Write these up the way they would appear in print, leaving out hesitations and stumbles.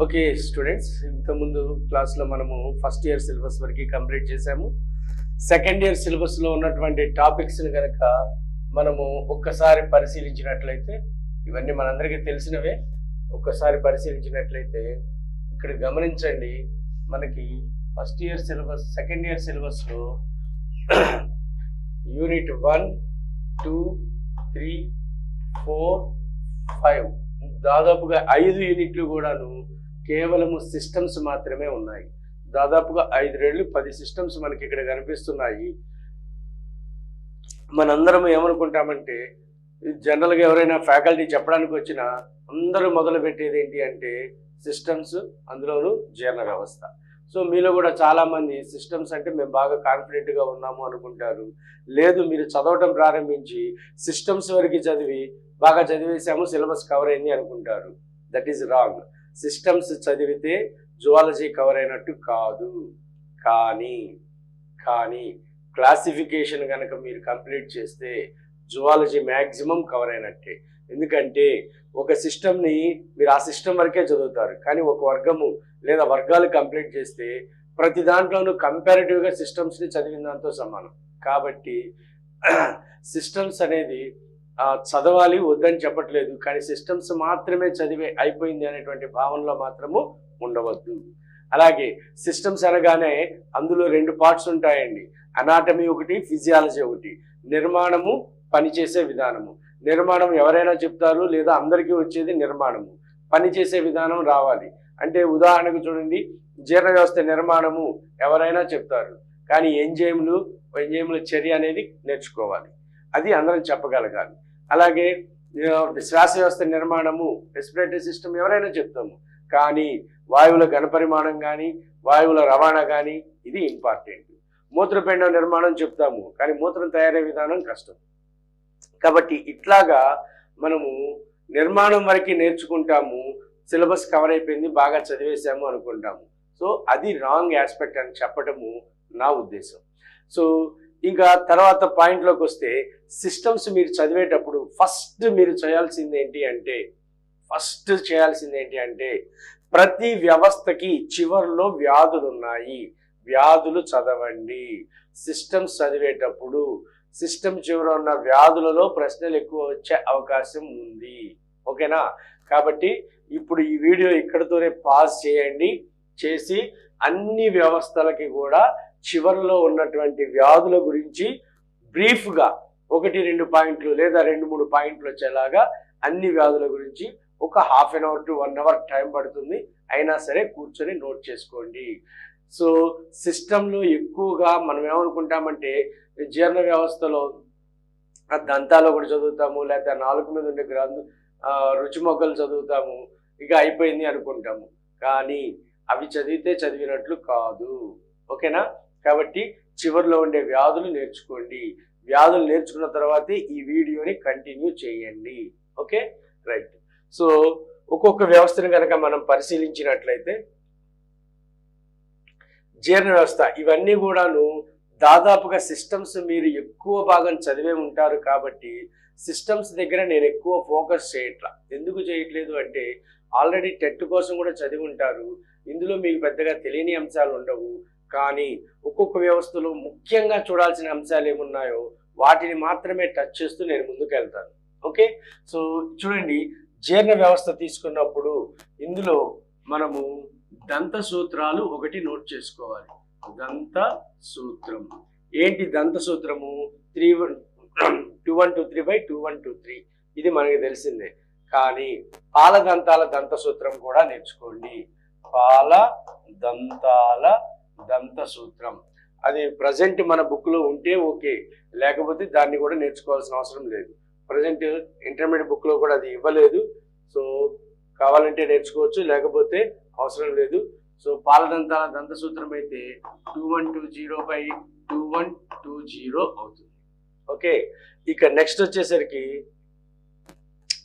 Okay students, ఇంతకుముందు క్లాస్లో మనము ఫస్ట్ ఇయర్ సిలబస్ వరకు కంప్లీట్ చేసాము. సెకండ్ ఇయర్ సిలబస్లో ఉన్నటువంటి టాపిక్స్ని కనుక మనము ఒక్కసారి పరిశీలించినట్లయితే, ఇవన్నీ మనందరికీ తెలిసినవే. ఒక్కసారి పరిశీలించినట్లయితే ఇక్కడ గమనించండి, మనకి first year syllabus second year సిలబస్లో యూనిట్ 1, 2, 3, 4, 5 దాదాపుగా 5 యూనిట్లు కూడాను కేవలము సిస్టమ్స్ మాత్రమే ఉన్నాయి. దాదాపుగా 5 రెళ్ళు 10 సిస్టమ్స్ మనకి ఇక్కడ కనిపిస్తున్నాయి. మనందరం ఏమనుకుంటామంటే, జనరల్గా ఎవరైనా ఫ్యాకల్టీ చెప్పడానికి వచ్చినా అందరూ మొదలు పెట్టేది ఏంటి అంటే సిస్టమ్స్, అందులోనూ జీర్ణ వ్యవస్థ. సో మీలో కూడా చాలామంది సిస్టమ్స్ అంటే మేము బాగా కాన్ఫిడెంట్గా ఉన్నాము అనుకుంటారు. లేదు, మీరు చదవటం ప్రారంభించి సిస్టమ్స్ వరకు చదివి బాగా చదివేసాము, సిలబస్ కవర్ అయింది అనుకుంటారు. That is wrong. సిస్టమ్స్ చదివితే జువాలజీ కవర్ అయినట్టు కాదు. కానీ క్లాసిఫికేషన్ కనుక మీరు కంప్లీట్ చేస్తే జువాలజీ మ్యాక్సిమం కవర్ అయినట్టే. ఎందుకంటే ఒక సిస్టమ్ని మీరు ఆ సిస్టమ్ వరకే చదువుతారు, కానీ ఒక వర్గము లేదా వర్గాలు కంప్లీట్ చేస్తే ప్రతి దాంట్లోనూ కంపారిటివ్గా సిస్టమ్స్ని చదివిన దాంతో సమానం. కాబట్టి సిస్టమ్స్ అనేది చదవాలి వద్దని చెప్పట్లేదు, కానీ సిస్టమ్స్ మాత్రమే చదివే అయిపోయింది అనేటువంటి భావనలో మాత్రము ఉండవద్దు. అలాగే సిస్టమ్స్ అనగానే అందులో 2 పార్ట్స్ ఉంటాయండి. అనాటమీ ఒకటి, ఫిజియాలజీ ఒకటి. నిర్మాణము, పనిచేసే విధానము. నిర్మాణం ఎవరైనా చెప్తారు, లేదా అందరికీ వచ్చేది నిర్మాణము. పనిచేసే విధానం రావాలి. అంటే ఉదాహరణకు చూడండి, జీర్ణ వ్యవస్థ నిర్మాణము ఎవరైనా చెప్తారు, కానీ ఎంజైమ్ల చర్య అనేది నేర్చుకోవాలి. అది అందరం చెప్పగలగాలి. అలాగే శ్వాస వ్యవస్థ నిర్మాణము, రెస్పిరేటరీ సిస్టమ్ ఎవరైనా చెప్తాము, కానీ వాయువుల ఘనపరిమాణం కానీ వాయువుల రవాణా కానీ ఇది ఇంపార్టెంట్. మూత్రపిండ నిర్మాణం చెప్తాము, కానీ మూత్రం తయారయ్యే విధానం కష్టం. కాబట్టి ఇట్లాగా మనము నిర్మాణం వరకు నేర్చుకుంటాము, సిలబస్ కవర్ అయిపోయింది, బాగా చదివేశాము అనుకుంటాము. సో అది రాంగ్ ఆస్పెక్ట్ అని చెప్పటము నా ఉద్దేశం. సో ఇంకా తర్వాత పాయింట్లోకి వస్తే, సిస్టమ్స్ మీరు చదివేటప్పుడు ఫస్ట్ మీరు చేయాల్సింది ఏంటి అంటే ప్రతి వ్యవస్థకి చివరిలో వ్యాధులు ఉన్నాయి, వ్యాధులు చదవండి. సిస్టమ్స్ చదివేటప్పుడు సిస్టమ్ చివర ఉన్న వ్యాధులలో ప్రశ్నలు ఎక్కువ వచ్చే అవకాశం ఉంది. ఓకేనా? కాబట్టి ఇప్పుడు ఈ వీడియో ఇక్కడితోనే పాజ్ చేయండి. చేసి అన్ని వ్యవస్థలకి కూడా చివరిలో ఉన్నటువంటి వ్యాధుల గురించి బ్రీఫ్గా 1-2 పాయింట్లు లేదా 2-3 పాయింట్లు వచ్చేలాగా అన్ని వ్యాధుల గురించి ఒక ½ గంట to 1 hour టైం పడుతుంది. అయినా సరే కూర్చొని నోట్ చేసుకోండి. సో సిస్టంలో ఎక్కువగా మనం ఏమనుకుంటామంటే, జీర్ణ వ్యవస్థలో దంతాలు ఒకటి చదువుతాము, లేదా నాలుగు మీద ఉండే రుచి మొగ్గలు చదువుతాము, ఇక అయిపోయింది అనుకుంటాము. కానీ అవి చదివితే చదివినట్లు కాదు. ఓకేనా? కాబట్టి చివరిలో ఉండే వ్యాధులు నేర్చుకోండి. వ్యాధులు నేర్చుకున్న తర్వాతే ఈ వీడియోని కంటిన్యూ చేయండి. Okay, right. సో ఒక్కొక్క వ్యవస్థను కనుక మనం పరిశీలించినట్లయితే, జీర్ణ వ్యవస్థ, ఇవన్నీ కూడాను దాదాపుగా సిస్టమ్స్ మీరు ఎక్కువ భాగం చదివే ఉంటారు. కాబట్టి సిస్టమ్స్ దగ్గర నేను ఎక్కువ ఫోకస్ ఎందుకు చేయట్లేదు అంటే, ఆల్రెడీ టెట్ కోసం కూడా చదివి ఉంటారు. ఇందులో మీకు పెద్దగా తెలియని అంశాలు ఉండవు. కానీ ఒక్కొక్క వ్యవస్థలో ముఖ్యంగా చూడాల్సిన అంశాలు ఏమున్నాయో వాటిని మాత్రమే టచ్ చేస్తూ నేను ముందుకు వెళ్తాను. ఓకే, సో చూడండి, జీర్ణ వ్యవస్థ తీసుకున్నప్పుడు ఇందులో మనము దంత సూత్రాలు ఒకటి నోట్ చేసుకోవాలి. దంత సూత్రం ఏంటి? దంత సూత్రము 2123/2123 ఇది మనకి తెలిసిందే. కానీ పాల దంతాల దంత సూత్రం కూడా నేర్చుకోండి. పాల దంతాల దంత సూత్రం అది ప్రజెంట్ మన బుక్లో ఉంటే ఓకే, లేకపోతే దాన్ని కూడా నేర్చుకోవాల్సిన అవసరం లేదు. ప్రజెంట్ ఇంటర్మీడియట్ బుక్లో కూడా అది ఇవ్వలేదు. సో కావాలంటే నేర్చుకోవచ్చు, లేకపోతే అవసరం లేదు. సో పాలదంతాల దంత సూత్రం అయితే 2120/2120 అవుతుంది. ఓకే, ఇక నెక్స్ట్ వచ్చేసరికి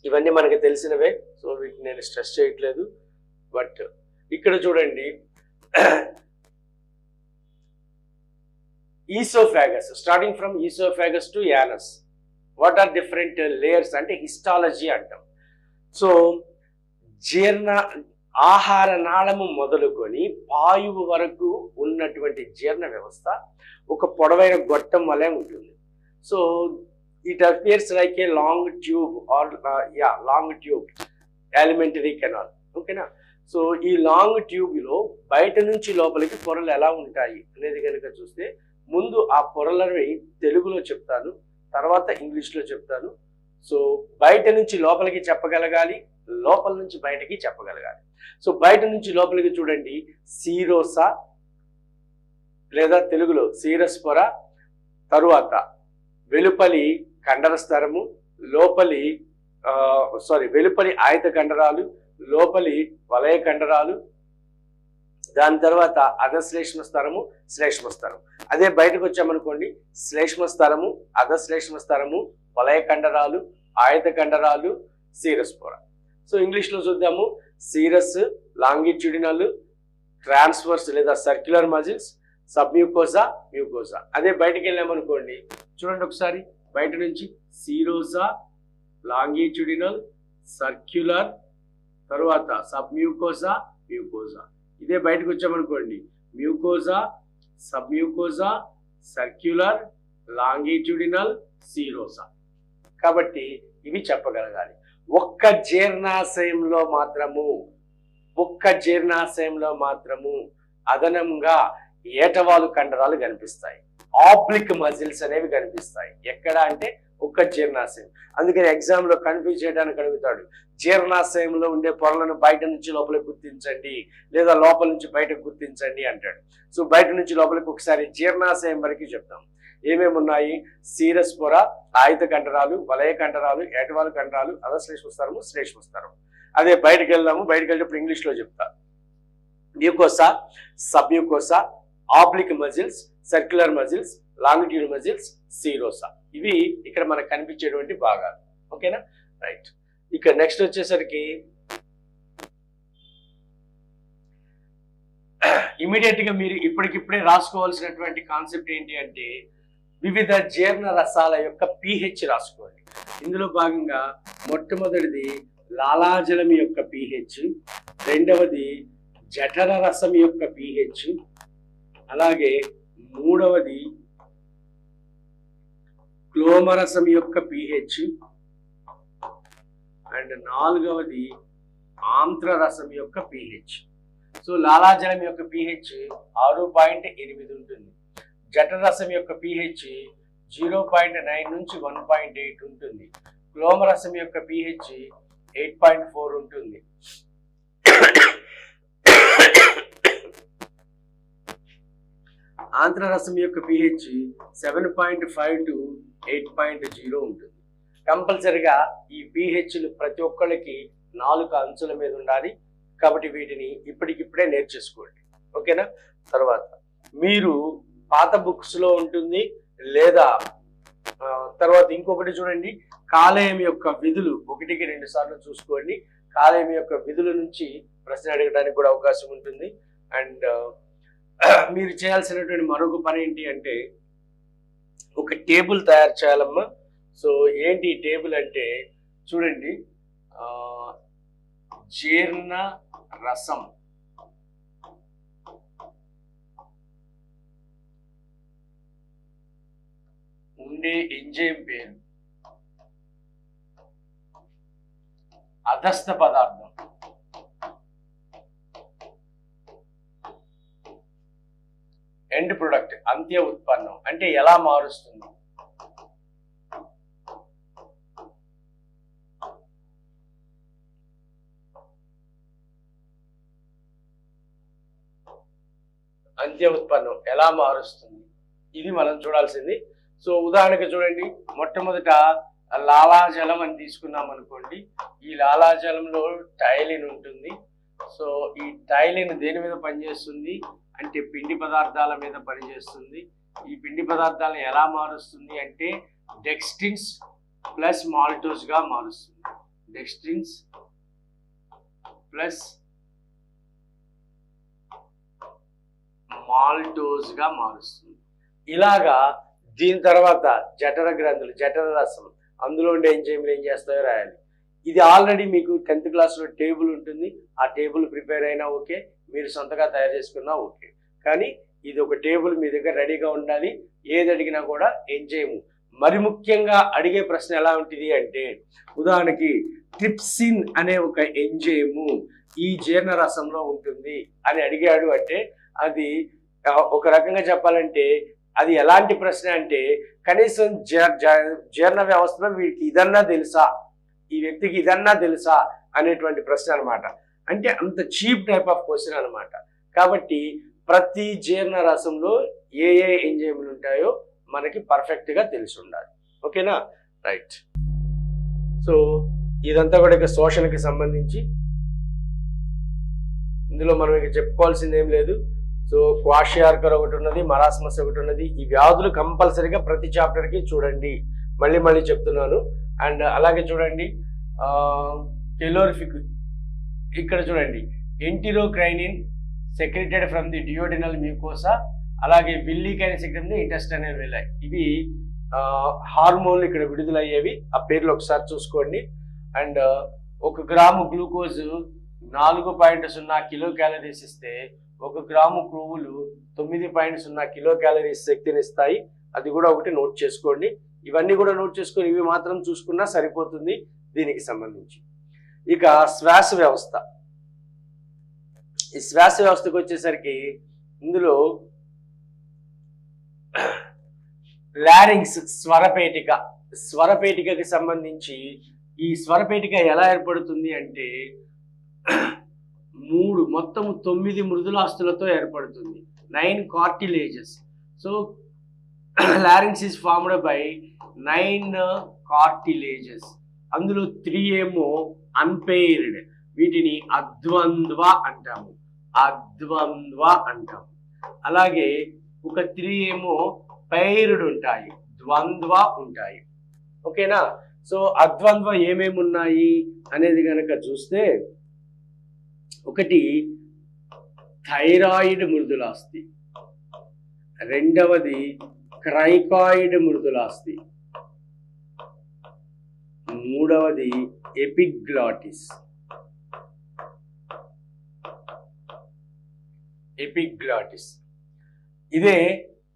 ఇవన్నీ మనకి తెలిసినవే, సో వీటిని నేను స్ట్రెస్ చేయట్లేదు. బట్ ఇక్కడ చూడండి, oesophagus, starting from oesophagus to anus, what are different layers అంటే హిస్టాలజీ అంటాం. సో జీర్ణ ఆహార నాళము మొదలుకొని పాయువు వరకు ఉన్నటువంటి జీర్ణ వ్యవస్థ ఒక పొడవైన గొట్టం వలె ఉంటుంది. So it appears like a long tube or long tube alimentary canal. ఓకేనా? సో ఈ లాంగ్ ట్యూబ్లో బయట నుంచి లోపలికి పొరలు ఎలా ఉంటాయి అనేది కనుక చూస్తే, ముందు ఆ పొరలని తెలుగులో చెప్తాను, తర్వాత ఇంగ్లీష్లో చెప్తాను. సో బయట నుంచి లోపలికి చెప్పగలగాలి, లోపల నుంచి బయటకి చెప్పగలగాలి. సో బయట నుంచి లోపలికి చూడండి, సీరోసా లేదా తెలుగులో సీరస్ పొర, తరువాత వెలుపలి కండర స్తరము, వెలుపలి ఆయత కండరాలు, లోపలి వలయ కండరాలు, దాని తర్వాత అధశ్లేష్మ స్తరము, శ్లేష్మ స్తరం. అదే బయటకు వచ్చామనుకోండి, శ్లేష్మ స్తరము, అధశ్లేష్మ స్తరము, వలయ కండరాలు, ఆయత కండరాలు, సీరస్ పొర. సో ఇంగ్లీష్లో చూద్దాము, సీరస్, లాంగిట్యూడినల్, ట్రాన్స్వర్స్ లేదా సర్క్యులర్ మజిల్స్, సబ్మ్యూకోజా, మ్యూకోజా. అదే బయటకు వెళ్ళామనుకోండి, చూడండి ఒకసారి, బయట నుంచి సీరోజా, లాంగిట్యూడినల్, సర్క్యులర్, తరువాత సబ్మ్యూకోజా, మ్యూకోజా. ఇదే బయటకు వచ్చామనుకోండి, మ్యూకోజా, సబ్మ్యూకోజా, సర్క్యులర్, లాంగిట్యూడినల్, సీరోసా. కాబట్టి ఇవి చెప్పగలగాలి. ఒక్క జీర్ణాశయంలో మాత్రము అదనంగా ఏటవాలు కండరాలు కనిపిస్తాయి, ఆబ్లిక్ మజిల్స్ అనేవి కనిపిస్తాయి. ఎక్కడ అంటే ఒక్క జీర్ణాశయం. అందుకని ఎగ్జామ్లో కన్ఫ్యూజ్ చేయడానికి అడుగుతాడు, జీర్ణాశయంలో ఉండే పొరలను బయట నుంచి లోపలికి గుర్తించండి లేదా లోపల నుంచి బయటకు గుర్తించండి అంటాడు. సో బయట నుంచి లోపలికి ఒకసారి జీర్ణాశయం వరకు చెప్తాం. ఏమేమి ఉన్నాయి? సీరస్ పొర, ఆయత కండరాలు, వలయ కండరాలు, ఏటవాలు కండరాలు, అధశ్లేష్మ స్తరము, శ్లేష్మ స్తరం. అదే బయటకు వెళ్దాము, బయటకు వెళ్ళేటప్పుడు ఇంగ్లీష్లో చెప్తా. Mucosa, submucosa, oblique muscles, circular muscles, longitude muscles, serosa. ఇవి ఇక్కడ మనకు కనిపించేటువంటి భాగాలు. ఓకేనా? రైట్. ఇక నెక్స్ట్ వచ్చేసరికి ఇమీడియట్ గా మీరు ఇప్పటికిప్పుడే రాసుకోవాల్సినటువంటి కాన్సెప్ట్ ఏంటి అంటే, వివిధ జీర్ణ రసాల యొక్క pH రాసుకోండి. ఇందులో భాగంగా మొట్టమొదటిది లాలాజలం యొక్క pH, రెండవది జఠర రసం యొక్క pH, అలాగే మూడవది క్లోమరసం యొక్క pH, అండ్ నాలుగవది ఆంత్రరసం యొక్క pH. సో లాలాజలం యొక్క pH 6.8 ఉంటుంది, జఠరరసం యొక్క pH 0.9 నుంచి 1.8 ఉంటుంది, క్లోమరసం యొక్క pH 8.4 ఉంటుంది, ఆంత్రరసం యొక్క pH 7.5 to 8.0 ఉంటుంది. కంపల్సరిగా ఈ pHలు ప్రతి ఒక్కళ్ళకి 4 అంచుల మీద ఉండాలి. కాబట్టి వీటిని ఇప్పటికిప్పుడే నేర్చేసుకోండి. ఓకేనా? తర్వాత మీరు పాత బుక్స్లో ఉంటుంది, లేదా తర్వాత ఇంకొకటి చూడండి, కాలేయం యొక్క విధులు 1కి 2 సార్లు చూసుకోండి. కాలేయం యొక్క విధుల నుంచి ప్రశ్న అడగడానికి కూడా అవకాశం ఉంటుంది. అండ్ మీరు చేయాల్సినటువంటి మరొక పని ఏంటి అంటే, ఒక టేబుల్ తయారు చేయాలమ్మా. సో ఏంటి టేబుల్ అంటే, చూడండి, జీర్ణ రసం, ఉండే ఎంజైమ్ పేరు, అధస్థ పదార్థం, ఎండ్ ప్రొడక్ట్, అంత్య ఉత్పన్నం అంటే ఎలా మారుస్తుంది, అంత్య ఉత్పన్నం ఎలా మారుస్తుంది, ఇది మనం చూడాల్సింది. సో ఉదాహరణకు చూడండి, మొట్టమొదట లాలాజలం అని తీసుకున్నాం అనుకోండి. ఈ లాలాజలంలో టైలిన్ ఉంటుంది. సో ఈ టైలిన్ దేని మీద పనిచేస్తుంది అంటే పిండి పదార్థాల మీద పనిచేస్తుంది. ఈ పిండి పదార్థాలను ఎలా మారుస్తుంది అంటే డెక్స్ట్రిన్స్ ప్లస్ మాల్టోస్ గా మారుస్తుంది. డెక్స్ట్రిన్స్ ప్లస్ మాల్టోస్ గా మారుస్తుంది. ఇలాగా దీని తర్వాత జఠర గ్రంథులు, జఠర రసం, అందులో ఉండే ఎంజైమ్లు ఏం చేస్తాయో రాయాలి. ఇది ఆల్రెడీ మీకు 10th క్లాస్లో టేబుల్ ఉంటుంది, ఆ టేబుల్ ప్రిపేర్ అయినా ఓకే, మీరు సొంతగా తయారు చేసుకున్నా ఓకే. కానీ ఇది ఒక టేబుల్ మీ దగ్గర రెడీగా ఉండాలి. ఏది అడిగినా కూడా ఎంజైము. మరి ముఖ్యంగా అడిగే ప్రశ్న ఎలా ఉంటుంది అంటే, ఉదాహరణకి ట్రిప్సిన్ అనే ఒక ఎంజైము ఈ జీర్ణరసంలో ఉంటుంది అని అడిగాడు అంటే, అది ఒక రకంగా చెప్పాలంటే అది ఎలాంటి ప్రశ్న అంటే, కనీసం జీర్ణ వ్యవస్థలో వీడికి ఇదన్నా తెలుసా, ఈ వ్యక్తికి ఇదన్నా తెలుసా అనేటువంటి ప్రశ్న అనమాట. అంటే అంత చీప్ టైప్ ఆఫ్ క్వశ్చన్ అనమాట. కాబట్టి ప్రతి జీర్ణ రసంలో ఏ ఏ ఎంజైములు ఉంటాయో మనకి పర్ఫెక్ట్గా తెలిసి ఉండాలి. ఓకేనా? రైట్. సో ఇదంతా కూడా ఇక శోషణకి సంబంధించి, ఇందులో మనం ఇక చెప్పుకోవాల్సింది ఏం లేదు. సో క్వాషియార్కర్ ఒకటి ఉన్నది, మరాస్మస్ ఒకటి ఉన్నది. ఈ వ్యాధులు కంపల్సరీగా ప్రతి చాప్టర్కి చూడండి, మళ్ళీ మళ్ళీ చెప్తున్నాను. అండ్ అలాగే చూడండి కెలోరిఫిక్, ఇక్కడ చూడండి enterocrinin secreted from the duodenal mucosa, అలాగే villikinin secreted the intestinal villi. ఇవి హార్మోన్లు ఇక్కడ విడుదలయ్యేవి, ఆ పేర్లు ఒకసారి చూసుకోండి. And 1 gram glucose 4.0 kilo calories ఇస్తే 1 గ్రాము క్రొవ్వులు 9.0 కిలో క్యాలరీస్ శక్తిని ఇస్తాయి. అది కూడా ఒకటి నోట్ చేసుకోండి. ఇవన్నీ కూడా నోట్ చేసుకొని ఇవి మాత్రం చూసుకున్నా సరిపోతుంది దీనికి సంబంధించి. ఇక శ్వాస వ్యవస్థ. ఈ శ్వాస వ్యవస్థకు వచ్చేసరికి ఇందులో లారింగ్స్, స్వరపేటిక, స్వరపేటికకి సంబంధించి ఈ స్వరపేటిక ఎలా ఏర్పడుతుంది అంటే మొత్తం 9 మృదులాస్తులతో ఏర్పడుతుంది, 9 cartilages. So లారింగ్స్ is formed by 9 cartilages. అందులో 3 ఏమో అన్పెయిర్డ్, వీటిని అద్వంద్వ అంటాము, అద్వంద్వ అంటాము. అలాగే ఒక 3 ఏమో పెయిర్డ్ ఉంటాయి, ద్వంద్వ ఉంటాయి. ఓకేనా? సో అద్వంద్వ ఏమేమి ఉన్నాయి అనేది కనుక చూస్తే, ఒకటి థైరాయిడ్ మృదులాస్థి, రెండవది క్రైకాయిడ్ మృదులాస్థి, మూడవది ఎపిగ్లాటిస్. ఎపిగ్లాటిస్ ఇదే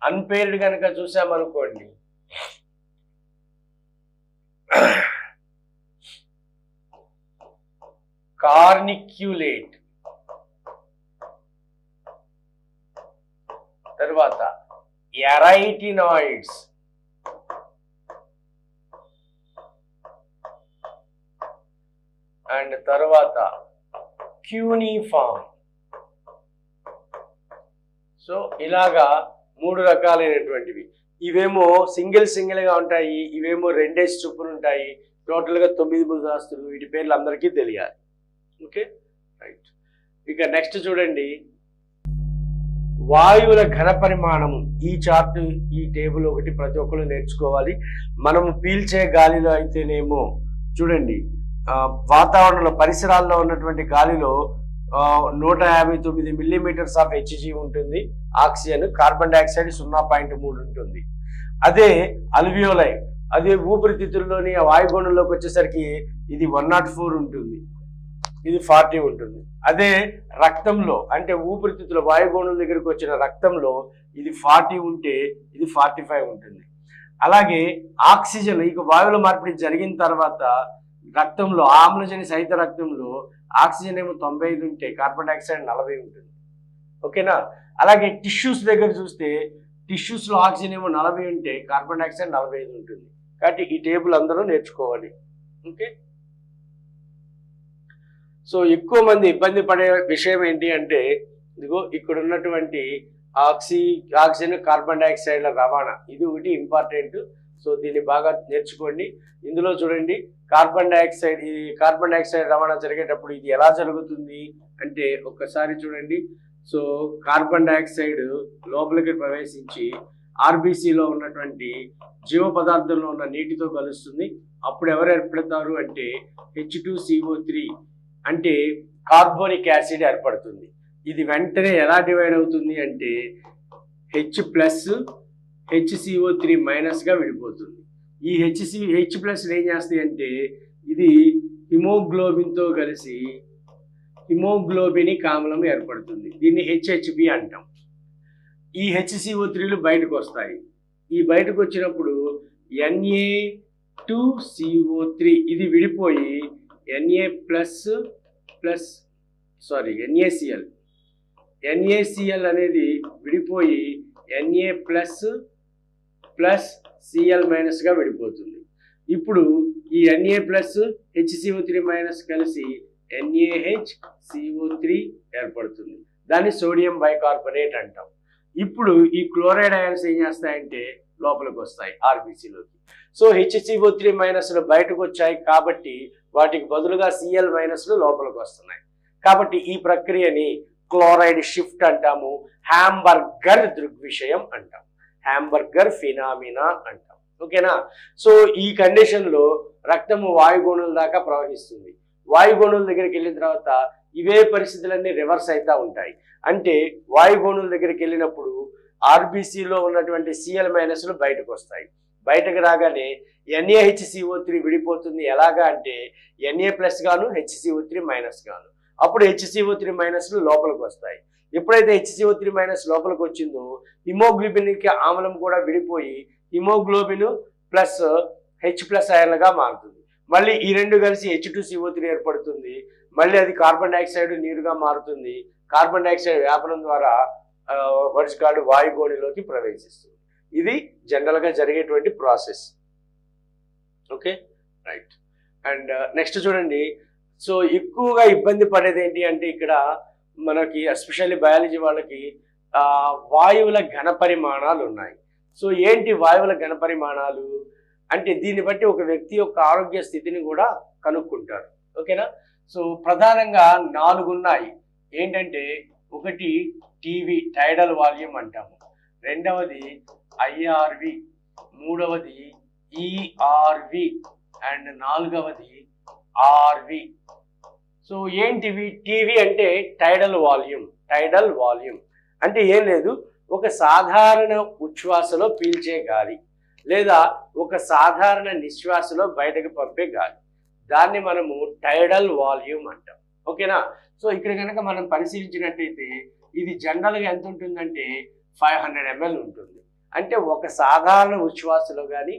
అన్పేర్డ్ కనుక చూసామనుకోండి, కార్నిక్యులేట్, తర్వాత ఎరైటినాయిడ్స్, అండ్ తర్వాత క్యూనిఫామ్. సో ఇలాగా 3 రకాలైనటువంటివి. ఇవేమో సింగిల్ గా ఉంటాయి, ఇవేమో 2 చొప్పున ఉంటాయి. టోటల్గా 9 మృదులాస్తులు. వీటి పేర్లు అందరికీ తెలియాలి. Okay, right. ఇక నెక్స్ట్ చూడండి, వాయువుల ఘన పరిమాణం. ఈ చార్ట్, ఈ టేబుల్ ఒకటి ప్రతి ఒక్కరు నేర్చుకోవాలి. మనము పీల్చే గాలిలో అయితేనేమో చూడండి, వాతావరణంలో పరిసరాల్లో ఉన్నటువంటి గాలిలో 159 మిల్లీమీటర్స్ ఆఫ్ హెచ్జి ఉంటుంది ఆక్సిజన్, కార్బన్ డైఆక్సైడ్ 0.3 ఉంటుంది. అదే అల్వియోలై, అదే ఊపిరితిత్తుల్లోని వాయుగోళంలోకి వచ్చేసరికి ఇది 104 ఉంటుంది, ఇది 40 ఉంటుంది. అదే రక్తంలో, అంటే ఊపిరితిత్తుల వాయుగోళం దగ్గరికి వచ్చిన రక్తంలో ఇది 40 ఉంటే ఇది 45 ఉంటుంది. అలాగే ఆక్సిజన్, ఇక వాయువుల మార్పిడి జరిగిన తర్వాత రక్తంలో, ఆమ్లజని సహిత రక్తంలో ఆక్సిజన్ ఏమో 95 ఉంటే కార్బన్ డైఆక్సైడ్ 40 ఉంటుంది. ఓకేనా? అలాగే టిష్యూస్ దగ్గర చూస్తే టిష్యూస్లో ఆక్సిజన్ ఏమో 40 ఉంటే కార్బన్ డైఆక్సైడ్ 45 ఉంటుంది. కాబట్టి ఈ టేబుల్ అందరూ నేర్చుకోవాలి. ఓకే. సో ఎక్కువ మంది ఇబ్బంది పడే విషయం ఏంటి అంటే, ఇదిగో ఇక్కడ ఉన్నటువంటి ఆక్సిజన్ కార్బన్ డైఆక్సైడ్ల రవాణా, ఇది ఒకటి ఇంపార్టెంట్. సో దీన్ని బాగా నేర్చుకోండి. ఇందులో చూడండి, కార్బన్ డైఆక్సైడ్ రవాణా జరిగేటప్పుడు ఇది ఎలా జరుగుతుంది అంటే, ఒక్కసారి చూడండి. సో కార్బన్ డైఆక్సైడ్ లోపలికి ప్రవేశించి ఆర్బీసీలో ఉన్నటువంటి జీవ పదార్థంలో ఉన్న నీటితో కలుస్తుంది. అప్పుడు ఎవరు ఏర్పడతారు అంటే H2CO3 అంటే కార్బోనిక్ యాసిడ్ ఏర్పడుతుంది. ఇది వెంటనే ఎలా డివైడ్ అవుతుంది అంటే H+ HCO3- గా విడిపోతుంది. ఈ H+ ఏం చేస్తాయి అంటే, ఇది హిమోగ్లోబిన్తో కలిసి హిమోగ్లోబినిక్ ఆమ్లం ఏర్పడుతుంది. దీన్ని హెచ్హెచ్బి అంటాం. ఈ HCO3లు బయటకు వస్తాయి. ఈ బయటకు వచ్చినప్పుడు Na2CO3 ఇది విడిపోయి NaCl అనేది విడిపోయి Na++Cl- గా విడిపోతుంది. ఇప్పుడు ఈ Na+HCO3- కలిసి NaHCO3 ఏర్పడుతుంది. దాన్ని సోడియం బైకార్బోనేట్ అంటాం. ఇప్పుడు ఈ క్లోరైడ్ అయాన్స్ ఏం చేస్తాయంటే లోపలికి వస్తాయి ఆర్బీసీలోకి. సో HCO3- బయటకు వచ్చాయి కాబట్టి వాటికి బదులుగా Cl- లోపలికి వస్తున్నాయి. కాబట్టి ఈ ప్రక్రియని క్లోరైడ్ షిఫ్ట్ అంటాము. హ్యాంబర్గర్ దృగ్విషయం అంటాం. హ్యాంబర్గర్ ఫినామినా అంటాం. ఓకేనా? సో ఈ కండిషన్లో రక్తము వాయుగోణుల దాకా ప్రవహిస్తుంది. వాయుగోణుల దగ్గరికి వెళ్ళిన తర్వాత ఇవే పరిస్థితులన్నీ రివర్స్ అవుతూ ఉంటాయి. అంటే వాయుగోణుల దగ్గరికి వెళ్ళినప్పుడు ఆర్బీసీలో ఉన్నటువంటి Cl- బయటకు వస్తాయి. బయటకు రాగానే NaHCO3 విడిపోతుంది. ఎలాగా అంటే Na+ గాను HCO3- గాను. అప్పుడు HCO3- లోపలికి వస్తాయి. ఎప్పుడైతే HCO3- లోపలికి వచ్చిందో హిమోగ్లోబినిక్ ఆమ్లం కూడా విడిపోయి హిమోగ్లోబిన్ ప్లస్ H+ అయాన్లుగా మారుతుంది. మళ్ళీ ఈ రెండు కలిసి H2CO3 ఏర్పడుతుంది. మళ్ళీ అది కార్బన్ డైఆక్సైడ్ నీరుగా మారుతుంది. కార్బన్ డైఆక్సైడ్ వ్యాపనం ద్వారా వాయుగోళిలోకి ప్రవేశిస్తుంది. ఇది జనరల్గా జరిగేటువంటి process. Okay, right. And next చూడండి. సో ఎక్కువగా ఇబ్బంది పడేది ఏంటి అంటే ఇక్కడ మనకి ఎస్పెషల్లీ బయాలజీ వాళ్ళకి వాయువుల ఘన పరిమాణాలు ఉన్నాయి. సో ఏంటి వాయువుల ఘన పరిమాణాలు అంటే దీన్ని బట్టి ఒక వ్యక్తి యొక్క ఆరోగ్య స్థితిని కూడా కనుక్కుంటారు. ఓకేనా? సో ప్రధానంగా 4 ఉన్నాయి. ఏంటంటే ఒకటి టీవీ టైడల్ వాల్యూమ్ అంటాము, రెండవది ఐఆర్వి, మూడవది ఈఆర్వి అండ్ నాలుగవది ఆర్వి. సో ఏంటివి? టీవీ అంటే టైడల్ వాల్యూమ్. టైడల్ వాల్యూమ్ అంటే ఏం లేదు, ఒక సాధారణ ఉచ్ఛ్వాసలో పీల్చే గాలి లేదా ఒక సాధారణ నిశ్వాసలో బయటకు పంపే గాలి, దాన్ని మనము టైడల్ వాల్యూమ్ అంటాం. ఓకేనా? సో ఇక్కడ కనుక మనం పరిశీలించినట్టయితే ఇది జనరల్గా ఎంత ఉంటుందంటే 500 ml ఉంటుంది. అంటే ఒక సాధారణ ఉచ్ఛ్వాసలో కానీ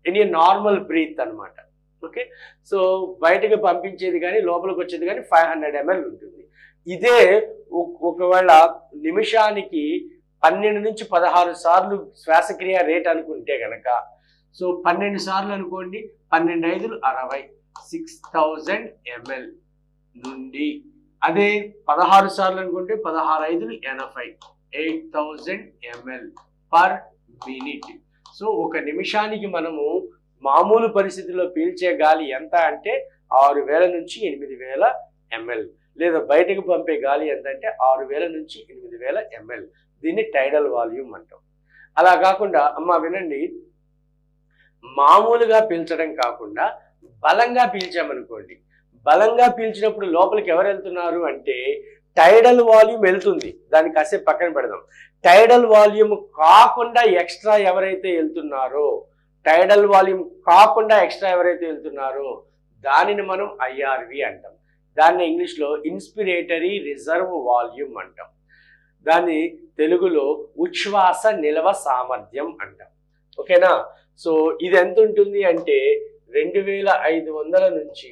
ఎనీ నార్మల్ బ్రీత్ అనమాట. ఓకే, సో బయటకు పంపించేది కానీ లోపలికి వచ్చేది కానీ 500 ml ఉంటుంది. ఇదే ఒకవేళ నిమిషానికి 12 నుంచి 16 సార్లు శ్వాసక్రియ రేట్ అనుకుంటే కనుక, సో 12 సార్లు అనుకోండి, 12 5 60, 6000 ml నుండి, అదే 16 సార్లు అనుకుంటే 16 5 80, 8000 ml పర్ మినిట్. సో ఒక నిమిషానికి మనము మామూలు పరిస్థితుల్లో పీల్చే గాలి ఎంత అంటే 6000 నుంచి 8000 ml, లేదా బయటకు పంపే గాలి ఎంత అంటే 6000 నుంచి 8000 ml. దీన్ని టైడల్ వాల్యూమ్ అంటాం. అలా కాకుండా అమ్మ వినండి, మామూలుగా పీల్చడం కాకుండా బలంగా పీల్చామనుకోండి, బలంగా పీల్చినప్పుడు లోపలికి ఎవరు వెళ్తున్నారు అంటే టైడల్ వాల్యూమ్ వెళ్తుంది. దాన్ని కాసేపు పక్కన పెడదాం. టైడల్ వాల్యూమ్ కాకుండా ఎక్స్ట్రా ఎవరైతే వెళ్తున్నారో, టైడల్ వాల్యూమ్ కాకుండా ఎక్స్ట్రా ఎవరైతే వెళ్తున్నారో దానిని మనం ఐఆర్వి అంటాం. దాన్ని ఇంగ్లీష్లో ఇన్స్పిరేటరీ రిజర్వ్ వాల్యూమ్ అంటాం. దాన్ని తెలుగులో ఉచ్ఛ్వాస నిల్వ సామర్థ్యం అంటాం. ఓకేనా? సో ఇది ఎంత ఉంటుంది అంటే 2500 నుంచి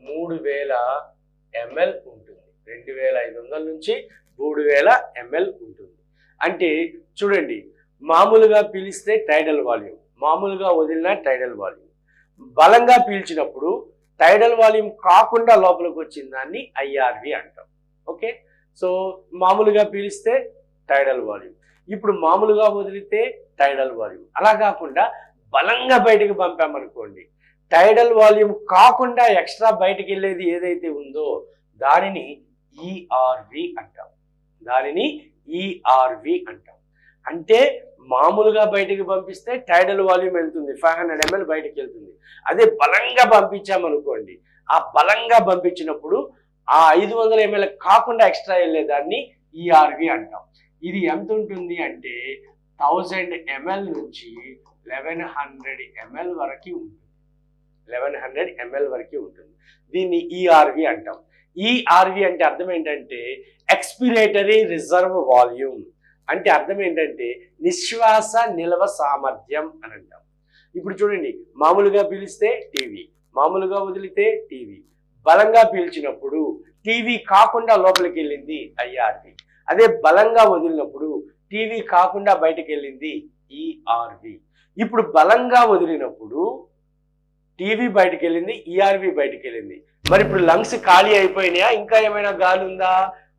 3000 ml ఉంటుంది. 2500 నుంచి 3000 ml ఉంటుంది. అంటే చూడండి, మామూలుగా పీలిస్తే టైడల్ వాల్యూమ్, మామూలుగా వదిలిన టైడల్ వాల్యూమ్, బలంగా పీల్చినప్పుడు టైడల్ వాల్యూమ్ కాకుండా లోపలికి వచ్చిన దాన్ని ఐఆర్వి అంటాం. ఓకే, సో మామూలుగా పీలిస్తే టైడల్ వాల్యూమ్, ఇప్పుడు మామూలుగా వదిలితే టైడల్ వాల్యూమ్. అలా కాకుండా బలంగా బయటకు పంపామనుకోండి, టైడల్ వాల్యూమ్ కాకుండా ఎక్స్ట్రా బయటకు వెళ్ళేది ఏదైతే ఉందో దానిని ఈఆర్వి అంటాం. దానిని ఈఆర్వి అంటాం. అంటే మామూలుగా బయటకు పంపిస్తే టైడల్ వాల్యూమ్ వెళ్తుంది, 500 ml బయటకు వెళ్తుంది. అదే బలంగా పంపించామనుకోండి, ఆ బలంగా పంపించినప్పుడు ఆ 500 ml కాకుండా ఎక్స్ట్రా వెళ్ళేదాన్ని ఈఆర్వి అంటాం. ఇది ఎంత ఉంటుంది అంటే 1000 ml నుంచి 1100 ml వరకు ఉంటుంది. 1100 ml వరకు ఉంటుంది. దీన్ని ఈఆర్వి అంటాం. ఈఆర్వి అంటే అర్థం ఏంటంటే ఎక్స్పిరేటరీ రిజర్వ్ వాల్యూమ్, అంటే అర్థం ఏంటంటే నిశ్వాస నిల్వ సామర్థ్యం అని అంటాం. ఇప్పుడు చూడండి, మామూలుగా పీలిస్తే టీవీ, మామూలుగా వదిలితే టీవీ, బలంగా పీల్చినప్పుడు టీవీ కాకుండా లోపలికి వెళ్ళింది ఐఆర్వి, అదే బలంగా వదిలినప్పుడు టీవీ కాకుండా బయటకు వెళ్ళింది ఈఆర్వి. ఇప్పుడు బలంగా వదిలినప్పుడు టీవీ బయటకు వెళ్ళింది, ఈఆర్వి బయటకు వెళ్ళింది. మరి ఇప్పుడు లంగ్స్ ఖాళీ అయిపోయినాయా, ఇంకా ఏమైనా గాలి ఉందా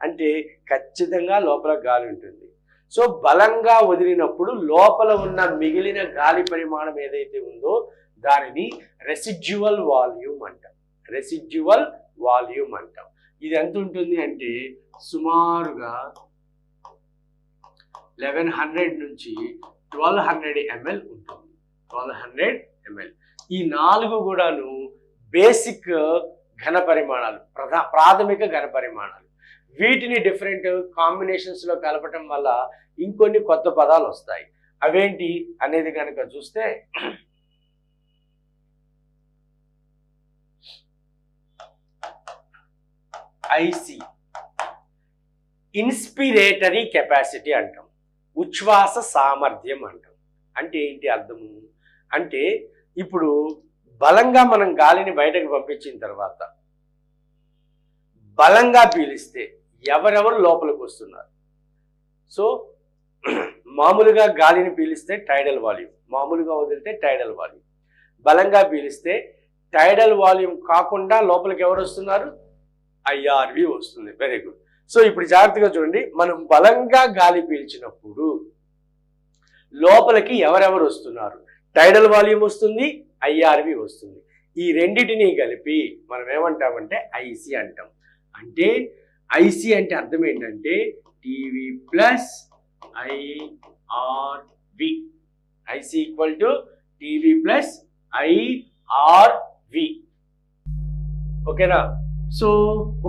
అంటే ఖచ్చితంగా లోపల గాలి ఉంటుంది. సో బలంగా వదిలినప్పుడు లోపల ఉన్న మిగిలిన గాలి పరిమాణం ఏదైతే ఉందో దానిని రెసిడ్యువల్ వాల్యూమ్ అంటాం. రెసిడ్యువల్ వాల్యూమ్ అంటాం. ఇది ఎంత ఉంటుంది అంటే సుమారుగా 1100 నుంచి 1200 ml ఉంటుంది. 1200 ml. ఈ 4 కూడాను బేసిక్ ఘన పరిమాణాలు, ప్రాథమిక ఘన పరిమాణాలు. వీటిని డిఫరెంట్ కాంబినేషన్స్ లో కలపటం వల్ల ఇంకొన్ని కొత్త పదాలు వస్తాయి. అవేంటి అనేది కనుక చూస్తే ఐసి ఇన్స్పిరేటరీ కెపాసిటీ అంటాం, ఉచ్ఛ్వాస సామర్థ్యం అంటాం. అంటే ఏంటి అర్థము అంటే ఇప్పుడు బలంగా మనం గాలిని బయటకు పంపించిన తర్వాత బలంగా పీలిస్తే ఎవరెవరు లోపలికి వస్తున్నారు. సో మామూలుగా గాలిని పీలిస్తే టైడల్ వాల్యూమ్, మామూలుగా వదిలితే టైడల్ వాల్యూమ్. బలంగా పీలిస్తే టైడల్ వాల్యూమ్ కాకుండా లోపలికి ఎవరు వస్తున్నారు, ఐఆర్వి వస్తుంది. Very good. సో ఇప్పుడు జాగ్రత్తగా చూడండి, మనం బలంగా గాలి పీల్చినప్పుడు లోపలికి ఎవరెవరు వస్తున్నారు, టైడల్ వాల్యూమ్ వస్తుంది, ఐఆర్వి వస్తుంది. ఈ రెండిటిని కలిపి మనం ఏమంటామంటే ఐసి అంటాం. అంటే ఐసి అంటే అర్థం ఏంటంటే TV plus IRV. IC equal to TV plus IRV. ఓకేనా? సో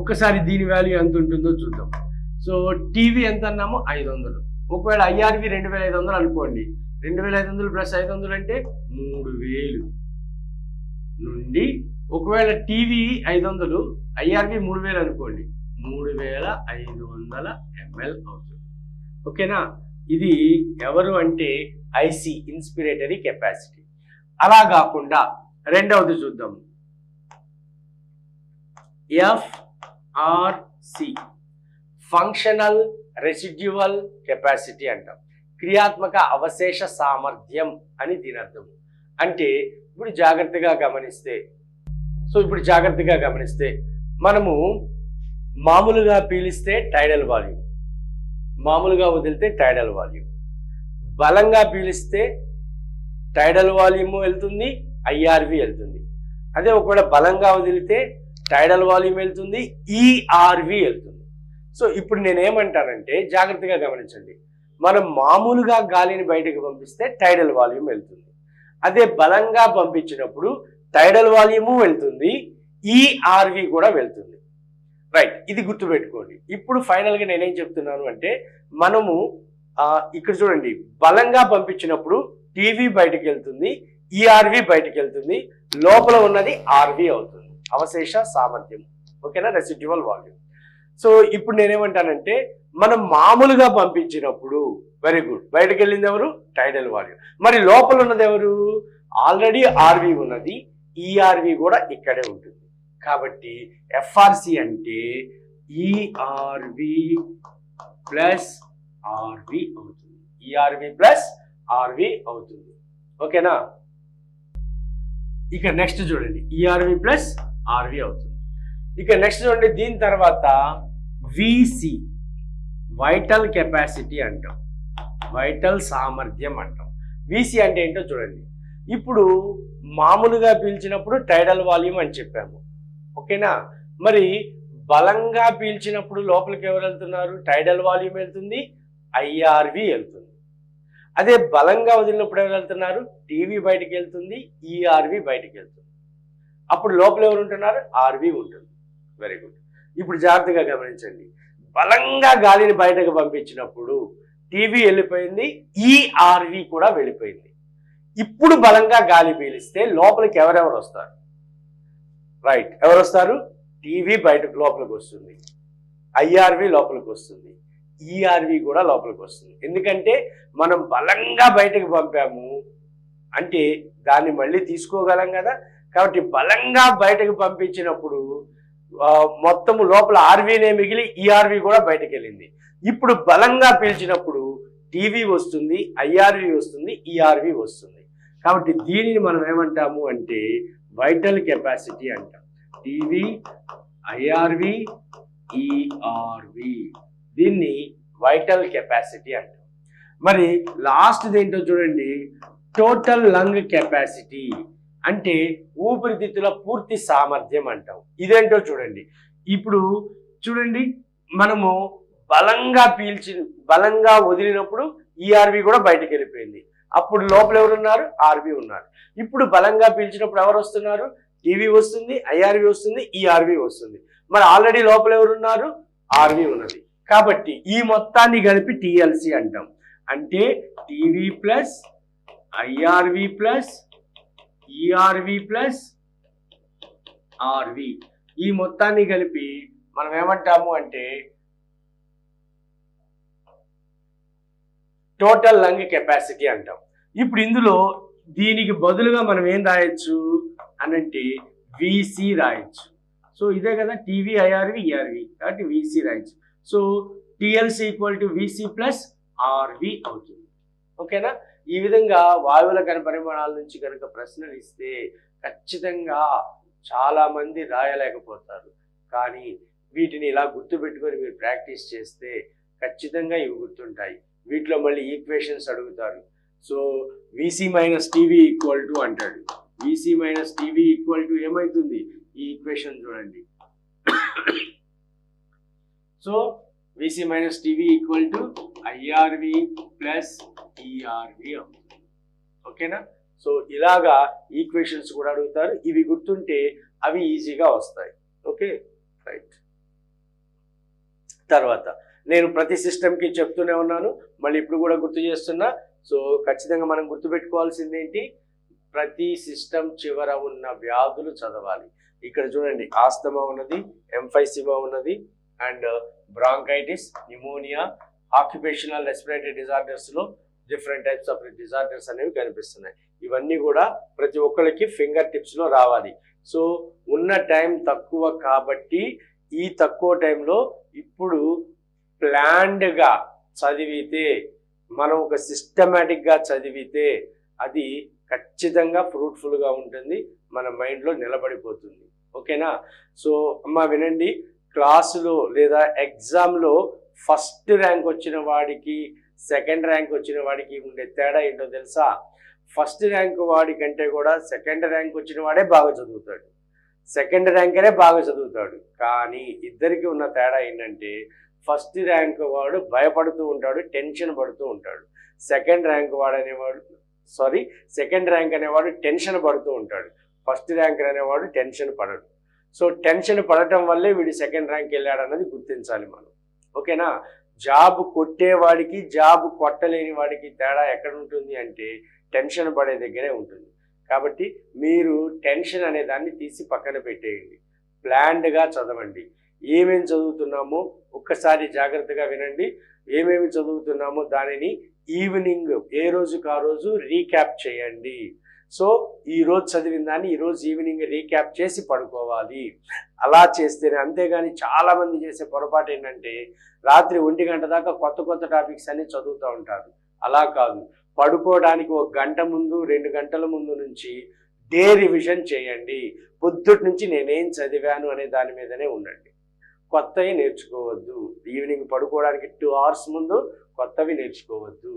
ఒక్కసారి దీని వాల్యూ ఎంత ఉంటుందో చూద్దాం. సో టీవీ ఎంత అన్నాము 500. ఒకవేళ ఐఆర్వి 2500 అనుకోండి. 2500 ప్లస్ 500 అంటే 3000 నుండి, ఒకవేళ టీవీ 500 ఐఆర్వి 3000 అనుకోండి, 3500 ml అవుతుంది. ఓకేనా? ఇది ఎవరు అంటే ఐసి ఇన్స్పిరేటరీ కెపాసిటీ. అలా కాకుండా రెండవది చూద్దాం, ఎఫ్ఆర్సి ఫంక్షనల్ రెసిడ్యువల్ కెపాసిటీ అంటాం. క్రియాత్మక అవశేష సామర్థ్యం అని దీని అర్థం. అంటే ఇప్పుడు జాగ్రత్తగా గమనిస్తే మనము మామూలుగా పీలిస్తే టైడల్ వాల్యూమ్, మామూలుగా వదిలితే టైడల్ వాల్యూమ్. బలంగా పీలిస్తే టైడల్ వాల్యూమ్ వెళ్తుంది, ఐఆర్వి వెళ్తుంది. అదే ఒకవేళ బలంగా వదిలితే టైడల్ వాల్యూమ్ వెళ్తుంది, ఈఆర్వి వెళ్తుంది. సో ఇప్పుడు నేనేమంటానంటే జాగ్రత్తగా గమనించండి, మనం మామూలుగా గాలిని బయటకు పంపిస్తే టైడల్ వాల్యూమ్ వెళ్తుంది. అదే బలంగా పంపించినప్పుడు టైడల్ వాల్యూము వెళ్తుంది, ఈఆర్వి కూడా వెళ్తుంది. రైట్, ఇది గుర్తుపెట్టుకోండి. ఇప్పుడు ఫైనల్గా నేనేం చెప్తున్నాను అంటే మనము ఇక్కడ చూడండి, బలంగా పంపించినప్పుడు టీవీ బయటకు వెళ్తుంది, ఈఆర్వి బయటకు వెళ్తుంది, లోపల ఉన్నది ఆర్వి అవుతుంది, అవశేష సామర్థ్యం. ఓకేనా? Residual volume. సో ఇప్పుడు నేనేమంటానంటే మనం మామూలుగా పంపించినప్పుడు వెరీ గుడ్, బయటకు వెళ్ళింది ఎవరు, టైడల్ వాల్యూమ్. మరి లోపల ఉన్నది ఎవరు, ఆల్రెడీ ఆర్వి ఉన్నది, ఈఆర్వి కూడా ఇక్కడే ఉంటుంది. కాబట్టి ఎఫ్ఆర్సి అంటే ఈఆర్వి ప్లస్ ఆర్వి అవుతుంది, ఈఆర్వి ప్లస్ ఆర్వి అవుతుంది. ఓకేనా? ఇక నెక్స్ట్ చూడండి, ఈఆర్వి ప్లస్ ఆర్వి అవుతుంది. ఇక నెక్స్ట్ చూడండి, దీని తర్వాత విసి వైటల్ కెపాసిటీ అంటాం, వైటల్ సామర్థ్యం అంటాం. విసి అంటే ఏంటో చూడండి. ఇప్పుడు మామూలుగా పీల్చినప్పుడు టైడల్ వాల్యూమ్ అని చెప్పాము. ఓకేనా? మరి బలంగా పీల్చినప్పుడు లోపలికి ఎవరు వెళ్తున్నారు, టైడల్ వాల్యూమ్ వెళ్తుంది, ఐఆర్వి వెళ్తుంది. అదే బలంగా వదిలినప్పుడు ఎవరు వెళ్తున్నారు, టీవీ బయటికి వెళ్తుంది, ఈఆర్వి బయటికి వెళ్తుంది. అప్పుడు లోపల ఎవరు ఉంటున్నారు, ఆర్వి ఉంటుంది. Very good. ఇప్పుడు జాగ్రత్తగా గమనించండి, బలంగా గాలిని బయటకు పంపించినప్పుడు టీవీ వెళ్ళిపోయింది, ఈఆర్వి కూడా వెళ్ళిపోయింది. ఇప్పుడు బలంగా గాలి పీలిస్తే లోపలికి ఎవరెవరు వస్తారు, రైట్. ఎవరు వస్తారు? టీవీ బయట లోపలికి వస్తుంది, ఐఆర్వి లోపలికి వస్తుంది, ఈఆర్వి కూడా లోపలికి వస్తుంది. ఎందుకంటే మనం బలంగా బయటకు పంపాము అంటే దాన్ని మళ్ళీ తీసుకోగలం కదా. కాబట్టి బలంగా బయటకు పంపించినప్పుడు మొత్తము లోపల ఆర్వీనే మిగిలి ఈఆర్వి కూడా బయటకు వెళ్ళింది. ఇప్పుడు బలంగా పీల్చినప్పుడు టీవీ వస్తుంది, ఐఆర్వి వస్తుంది, ఈఆర్వి వస్తుంది. కాబట్టి దీనిని మనం ఏమంటాము అంటే వైటల్ కెపాసిటీ అంటాం. టీవీ, ఐఆర్వి, ఈఆర్వి, దీన్ని వైటల్ కెపాసిటీ అంటాం. మరి లాస్ట్ ఏంటో చూడండి, టోటల్ లంగ్ కెపాసిటీ అంటే ఊపిరితిత్తుల పూర్తి సామర్థ్యం అంటాం. ఇదేంటో చూడండి. ఇప్పుడు చూడండి, మనము బలంగా వదిలినప్పుడు ఈఆర్వి కూడా బయటకు వెళ్ళిపోయింది. అప్పుడు లోపల ఎవరున్నారు? ఆర్వి ఉన్నారు. ఇప్పుడు బలంగా పీల్చినప్పుడు ఎవరు వస్తున్నారు? టీవీ వస్తుంది, ఐఆర్వి వస్తుంది, ఈఆర్వి వస్తుంది. మరి ఆల్రెడీ లోపల ఎవరున్నారు? ఆర్వి ఉన్నది. కాబట్టి ఈ మొత్తాన్ని కలిపి టిఎల్సి అంటాం. అంటే TV plus IRV plus ERV plus RV, ఈ మొత్తాన్ని కలిపి మనం ఏమంటాము అంటే టోటల్ లంగ్ కెపాసిటీ అంటాం. ఇప్పుడు ఇందులో దీనికి బదులుగా మనం ఏం రాయొచ్చు అనంటే విసి రాయొచ్చు. సో ఇదే కదా టీవీ, ఐఆర్వి, ఈఆర్వి, కాబట్టి విసి రాయొచ్చు. So TLC equal to VC plus RV అవుతుంది. ఓకేనా? ఈ విధంగా వాయువుల ఘన పరిమాణాల నుంచి కనుక ప్రశ్నలు ఇస్తే ఖచ్చితంగా చాలా మంది రాయలేకపోతారు. కానీ వీటిని ఇలా గుర్తుపెట్టుకొని మీరు ప్రాక్టీస్ చేస్తే ఖచ్చితంగా ఇవి గుర్తుంటాయి. వీటిలో మళ్ళీ ఈక్వేషన్స్ అడుగుతారు. So VC minus TV equal to అంటాడు. VC minus TV equal to ఏమవుతుంది? ఈ ఈక్వేషన్ చూడండి. So VC minus TV equal to IRV plus ERV అవుతుంది. ఓకేనా? సో ఇలాగా ఈక్వేషన్స్ కూడా అడుగుతారు. ఇవి గుర్తుంటే అవి ఈజీగా వస్తాయి. Okay, right. తర్వాత నేను ప్రతి సిస్టమ్కి చెప్తూనే ఉన్నాను, మళ్ళీ ఇప్పుడు కూడా గుర్తు చేస్తున్నా. సో ఖచ్చితంగా మనం గుర్తుపెట్టుకోవాల్సింది ఏంటి? ప్రతి సిస్టమ్ చివర ఉన్న వ్యాధులు చదవాలి. ఇక్కడ చూడండి, ఆస్తమా ఉన్నది, ఎంఫైసిమా ఉన్నది, and bronchitis, pneumonia, occupational respiratory డిజార్డర్స్లో డిఫరెంట్ టైప్స్ ఆఫ్ డిజార్డర్స్ అనేవి కనిపిస్తున్నాయి. ఇవన్నీ కూడా ప్రతి ఒక్కరికి ఫింగర్ టిప్స్లో రావాలి. సో ఉన్న టైం తక్కువ కాబట్టి ఈ తక్కువ టైంలో ఇప్పుడు ప్లాన్డ్గా చదివితే, మనం ఒక సిస్టమేటిక్గా చదివితే అది ఖచ్చితంగా ఫ్రూట్ఫుల్గా ఉంటుంది, మన మైండ్లో నిలబడిపోతుంది. ఓకేనా? సో అమ్మ వినండి, క్లాసులో లేదా ఎగ్జామ్లో ఫస్ట్ ర్యాంక్ వచ్చిన వాడికి సెకండ్ ర్యాంక్ వచ్చిన వాడికి ఉండే తేడా ఏంటో తెలుసా? ఫస్ట్ ర్యాంక్ వాడి కంటే కూడా సెకండ్ ర్యాంక్ వచ్చిన వాడే బాగా చదువుతాడు, సెకండ్ ర్యాంకరే బాగా చదువుతాడు. కానీ ఇద్దరికి ఉన్న తేడా ఏంటంటే ఫస్ట్ ర్యాంక్ వాడు భయపడుతూ ఉంటాడు, టెన్షన్ పడుతూ ఉంటాడు. సెకండ్ ర్యాంక్ అనేవాడు టెన్షన్ పడుతూ ఉంటాడు. ఫస్ట్ ర్యాంక్ అనేవాడు టెన్షన్ పడడు. సో టెన్షన్ పడటం వల్లే వీడు సెకండ్ ర్యాంక్ వెళ్ళాడు అన్నది గుర్తించాలి మనం. ఓకేనా? జాబ్ కొట్టేవాడికి జాబ్ కొట్టలేని వాడికి తేడా ఎక్కడ ఉంటుంది అంటే టెన్షన్ పడే దగ్గరే ఉంటుంది. కాబట్టి మీరు టెన్షన్ అనే దాన్ని తీసి పక్కన పెట్టేయండి, ప్లాన్డ్గా చదవండి. ఏమేమి చదువుతున్నామో ఒక్కసారి జాగ్రత్తగా వినండి. ఏమేమి చదువుతున్నామో దానిని ఈవినింగ్ ఏ రోజుకి ఆ రోజు రీక్యాప్ చేయండి. సో ఈరోజు చదివిన దాన్ని ఈరోజు ఈవినింగ్ రీక్యాప్ చేసి పడుకోవాలి. అలా చేస్తేనే, అంతేగాని చాలామంది చేసే పొరపాటు ఏంటంటే రాత్రి 1 గంట దాకా కొత్త టాపిక్స్ అన్ని చదువుతూ ఉంటారు. అలా కాదు, పడుకోవడానికి 1 గంట ముందు 2 గంటల ముందు నుంచి డే రివిజన్ చేయండి. పొద్దుటి నుంచి నేనేం చదివాను అనే దాని మీదనే ఉండండి, కొత్తవి నేర్చుకోవద్దు. ఈవినింగ్ పడుకోవడానికి 2 hours ముందు కొత్తవి నేర్చుకోవద్దు.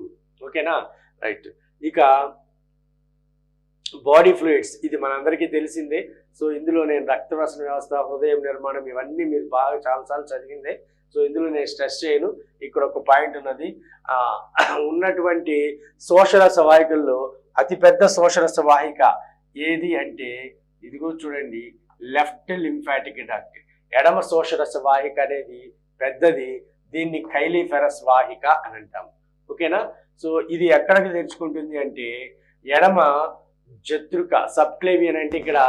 ఓకేనా? రైట్. ఇక బాడీ ఫ్లూయిడ్స్, ఇది మనందరికీ తెలిసిందే. సో ఇందులో నేను రక్తప్రసరణ వ్యవస్థ, హృదయం నిర్మాణం, ఇవన్నీ మీరు బాగా చాలాసార్లు చదివిందే. సో ఇందులో నేను స్ట్రెస్ చేయను. ఇక్కడ ఒక పాయింట్ ఉన్నది, ఉన్నటువంటి శోషరస వాహికల్లో అతిపెద్ద శోషరస వాహిక ఏది అంటే ఇదిగో చూడండి, లెఫ్ట్ లింఫాటిక్ డక్ట్. ఎడమ శోషరస వాహిక అనేది పెద్దది, దీన్ని కైలీఫెరస్ వాహిక అని అంటాం. ఓకేనా? సో ఇది ఎక్కడికి తెరుచుకుంటుంది అంటే ఎడమ జత్రుక, సబ్క్లేవియన్ అంటే ఇక్కడ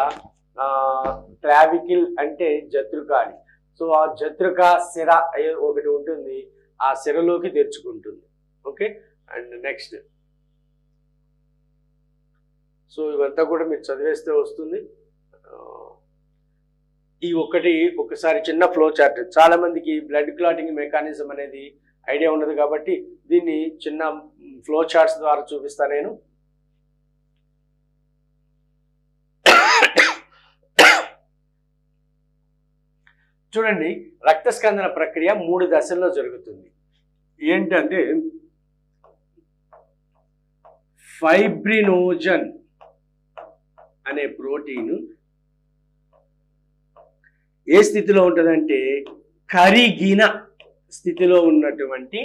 క్లావికిల్ అంటే జత్రుకాలి. సో ఆ జత్రుకా సిర ఒకటి ఉంటుంది, ఆ సిరలోకి తెరుచుకుంటుంది. ఓకే, అండ్ నెక్స్ట్, సో ఇవంతా కూడా మీరు చదివేస్తే వస్తుంది. ఈ ఒకసారి చిన్న ఫ్లో చార్ట్. చాలా మందికి బ్లడ్ క్లాటింగ్ మెకానిజం అనేది ఐడియా ఉండదు కాబట్టి దీన్ని చిన్న ఫ్లో చార్ట్స్ ద్వారా చూపిస్తాను నేను. చూడండి, రక్తస్కందన ప్రక్రియ 3 దశల్లో జరుగుతుంది. ఏంటంటే ఫైబ్రినోజన్ అనే ప్రోటీన్ ఏ స్థితిలో ఉంటుందంటే కరిగిన స్థితిలో ఉన్నటువంటి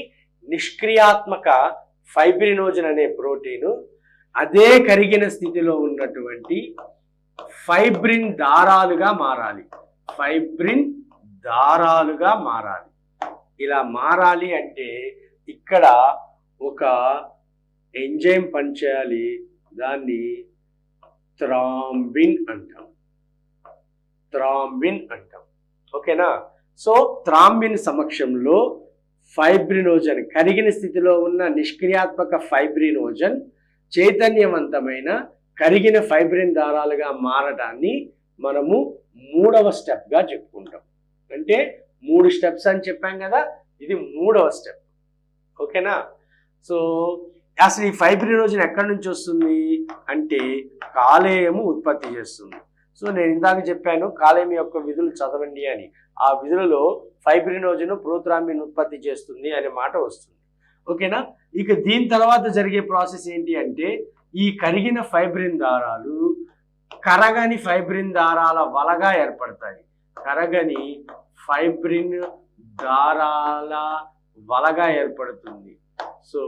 నిష్క్రియాత్మక ఫైబ్రినోజన్ అనే ప్రోటీను అదే కరిగిన స్థితిలో ఉన్నటువంటి ఫైబ్రిన్ దారాలుగా మారాలి. ఫైబ్రిన్ దారాలుగా మారాలి. ఇలా మారాలి అంటే ఇక్కడ ఒక ఎంజైమ్ పనిచేయాలి, దాన్ని థ్రాంబిన్ అంటాం. థ్రాంబిన్ అంటాం. ఓకేనా? సో థ్రాంబిన్ సమక్షంలో ఫైబ్రినోజన్, కరిగిన స్థితిలో ఉన్న నిష్క్రియాత్మక ఫైబ్రినోజన్ చైతన్యవంతమైన కరిగిన ఫైబ్రిన్ దారాలుగా మారడాన్ని మనము 3వ స్టెప్గా చెప్పుకుంటాం. అంటే 3 స్టెప్స్ అని చెప్పాం కదా, ఇది 3వ స్టెప్. ఓకేనా? సో అసలు ఈ ఫైబ్రినోజన్ ఎక్కడి నుంచి వస్తుంది అంటే కాలేయము ఉత్పత్తి చేస్తుంది. సో నేను ఇందాక చెప్పాను కాలేయం యొక్క విధులు చదవండి అని. ఆ విధులలో ఫైబ్రినోజన్ ప్రోథ్రాంబిన్ ఉత్పత్తి చేస్తుంది అనే మాట వస్తుంది. ఓకేనా? ఇక దీని తర్వాత జరిగే ప్రాసెస్ ఏంటి అంటే ఈ కరిగిన ఫైబ్రిన్ దారాలు కరగని ఫైబ్రిన్ దారాల వలగా ఏర్పడతాయి. కరగని ఫైబ్రిన్ దారాల వలగా ఏర్పడుతుంది. సో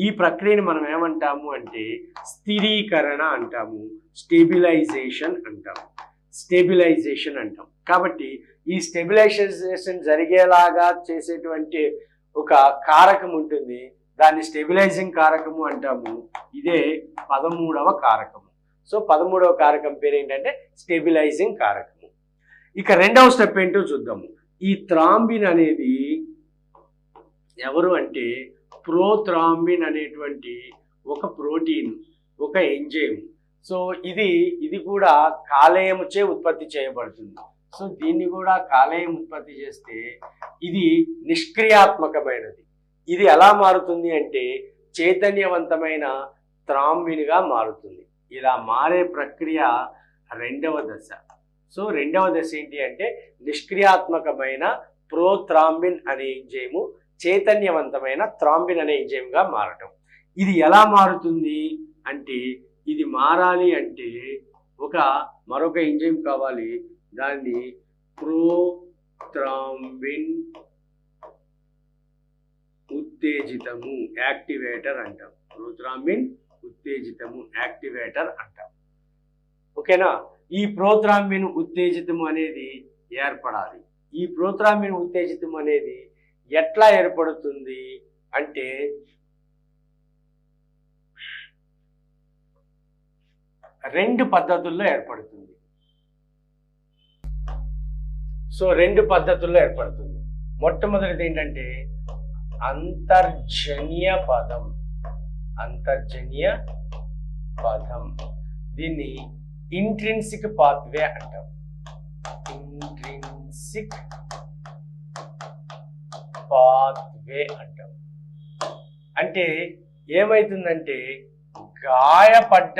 ఈ ప్రక్రియని మనం ఏమంటాము అంటే స్థిరీకరణ అంటాము, స్టెబిలైజేషన్ అంటాము. స్టెబిలైజేషన్ అంటాం. కాబట్టి ఈ స్టెబిలైజేషన్ జరిగేలాగా చేసేటువంటి ఒక కారకం ఉంటుంది, దాన్ని స్టెబిలైజింగ్ కారకము అంటాము. ఇదే 13వ కారకము. సో 13వ కారకం పేరు ఏంటంటే స్టెబిలైజింగ్ కారకము. ఇక 2వ స్టెప్ ఏంటో చూద్దాము. ఈ థ్రాంబిన్ అనేది ఎవరు అంటే ప్రోథ్రాంబిన్ అనేటువంటి ఒక ప్రోటీన్, ఒక ఎంజైమ్. సో ఇది కూడా కాలేయముచే ఉత్పత్తి చేయబడుతుంది. సో దీన్ని కూడా కాలేయం ఉత్పత్తి చేస్తే ఇది నిష్క్రియాత్మకమైనది. ఇది ఎలా మారుతుంది అంటే చైతన్యవంతమైన థ్రాంబిన్గా మారుతుంది. ఇలా మారే ప్రక్రియ 2వ దశ. సో 2వ దశ ఏంటి అంటే నిష్క్రియాత్మకమైన ప్రోథ్రాంబిన్ అనే ఎంజైము చైతన్యవంతమైన థ్రాంబిన్ అనే ఎంజైమ్గా మారటం. ఇది ఎలా మారుతుంది అంటే ఇది మారాలి అంటే మరొక ఎంజైమ్ కావాలి, దాన్ని ప్రోథ్రాంబిన్ ఉత్తేజితము యాక్టివేటర్ అంటాం. ప్రోథ్రాంబిన్ ఉత్తేజితము యాక్టివేటర్ అంటాం. ఓకేనా? ఈ ప్రోథ్రాంబిన్ ఉత్తేజితము అనేది ఏర్పడాలి. ఈ ప్రోథ్రాంబిన్ ఉత్తేజితం అనేది ఎట్లా ఏర్పడుతుంది అంటే 2 పద్ధతుల్లో ఏర్పడుతుంది. సో 2 పద్ధతుల్లో ఏర్పడుతుంది. మొట్టమొదటిది ఏంటంటే అంతర్జన్య పదం. అంతర్జన్య పదం, దీన్ని ఇంట్రిన్సిక్ పాత్వే అంటాం. ఇంట్రిన్సిక్ పాత్వే అంటాం. అంటే ఏమైతుందంటే గాయపడ్డ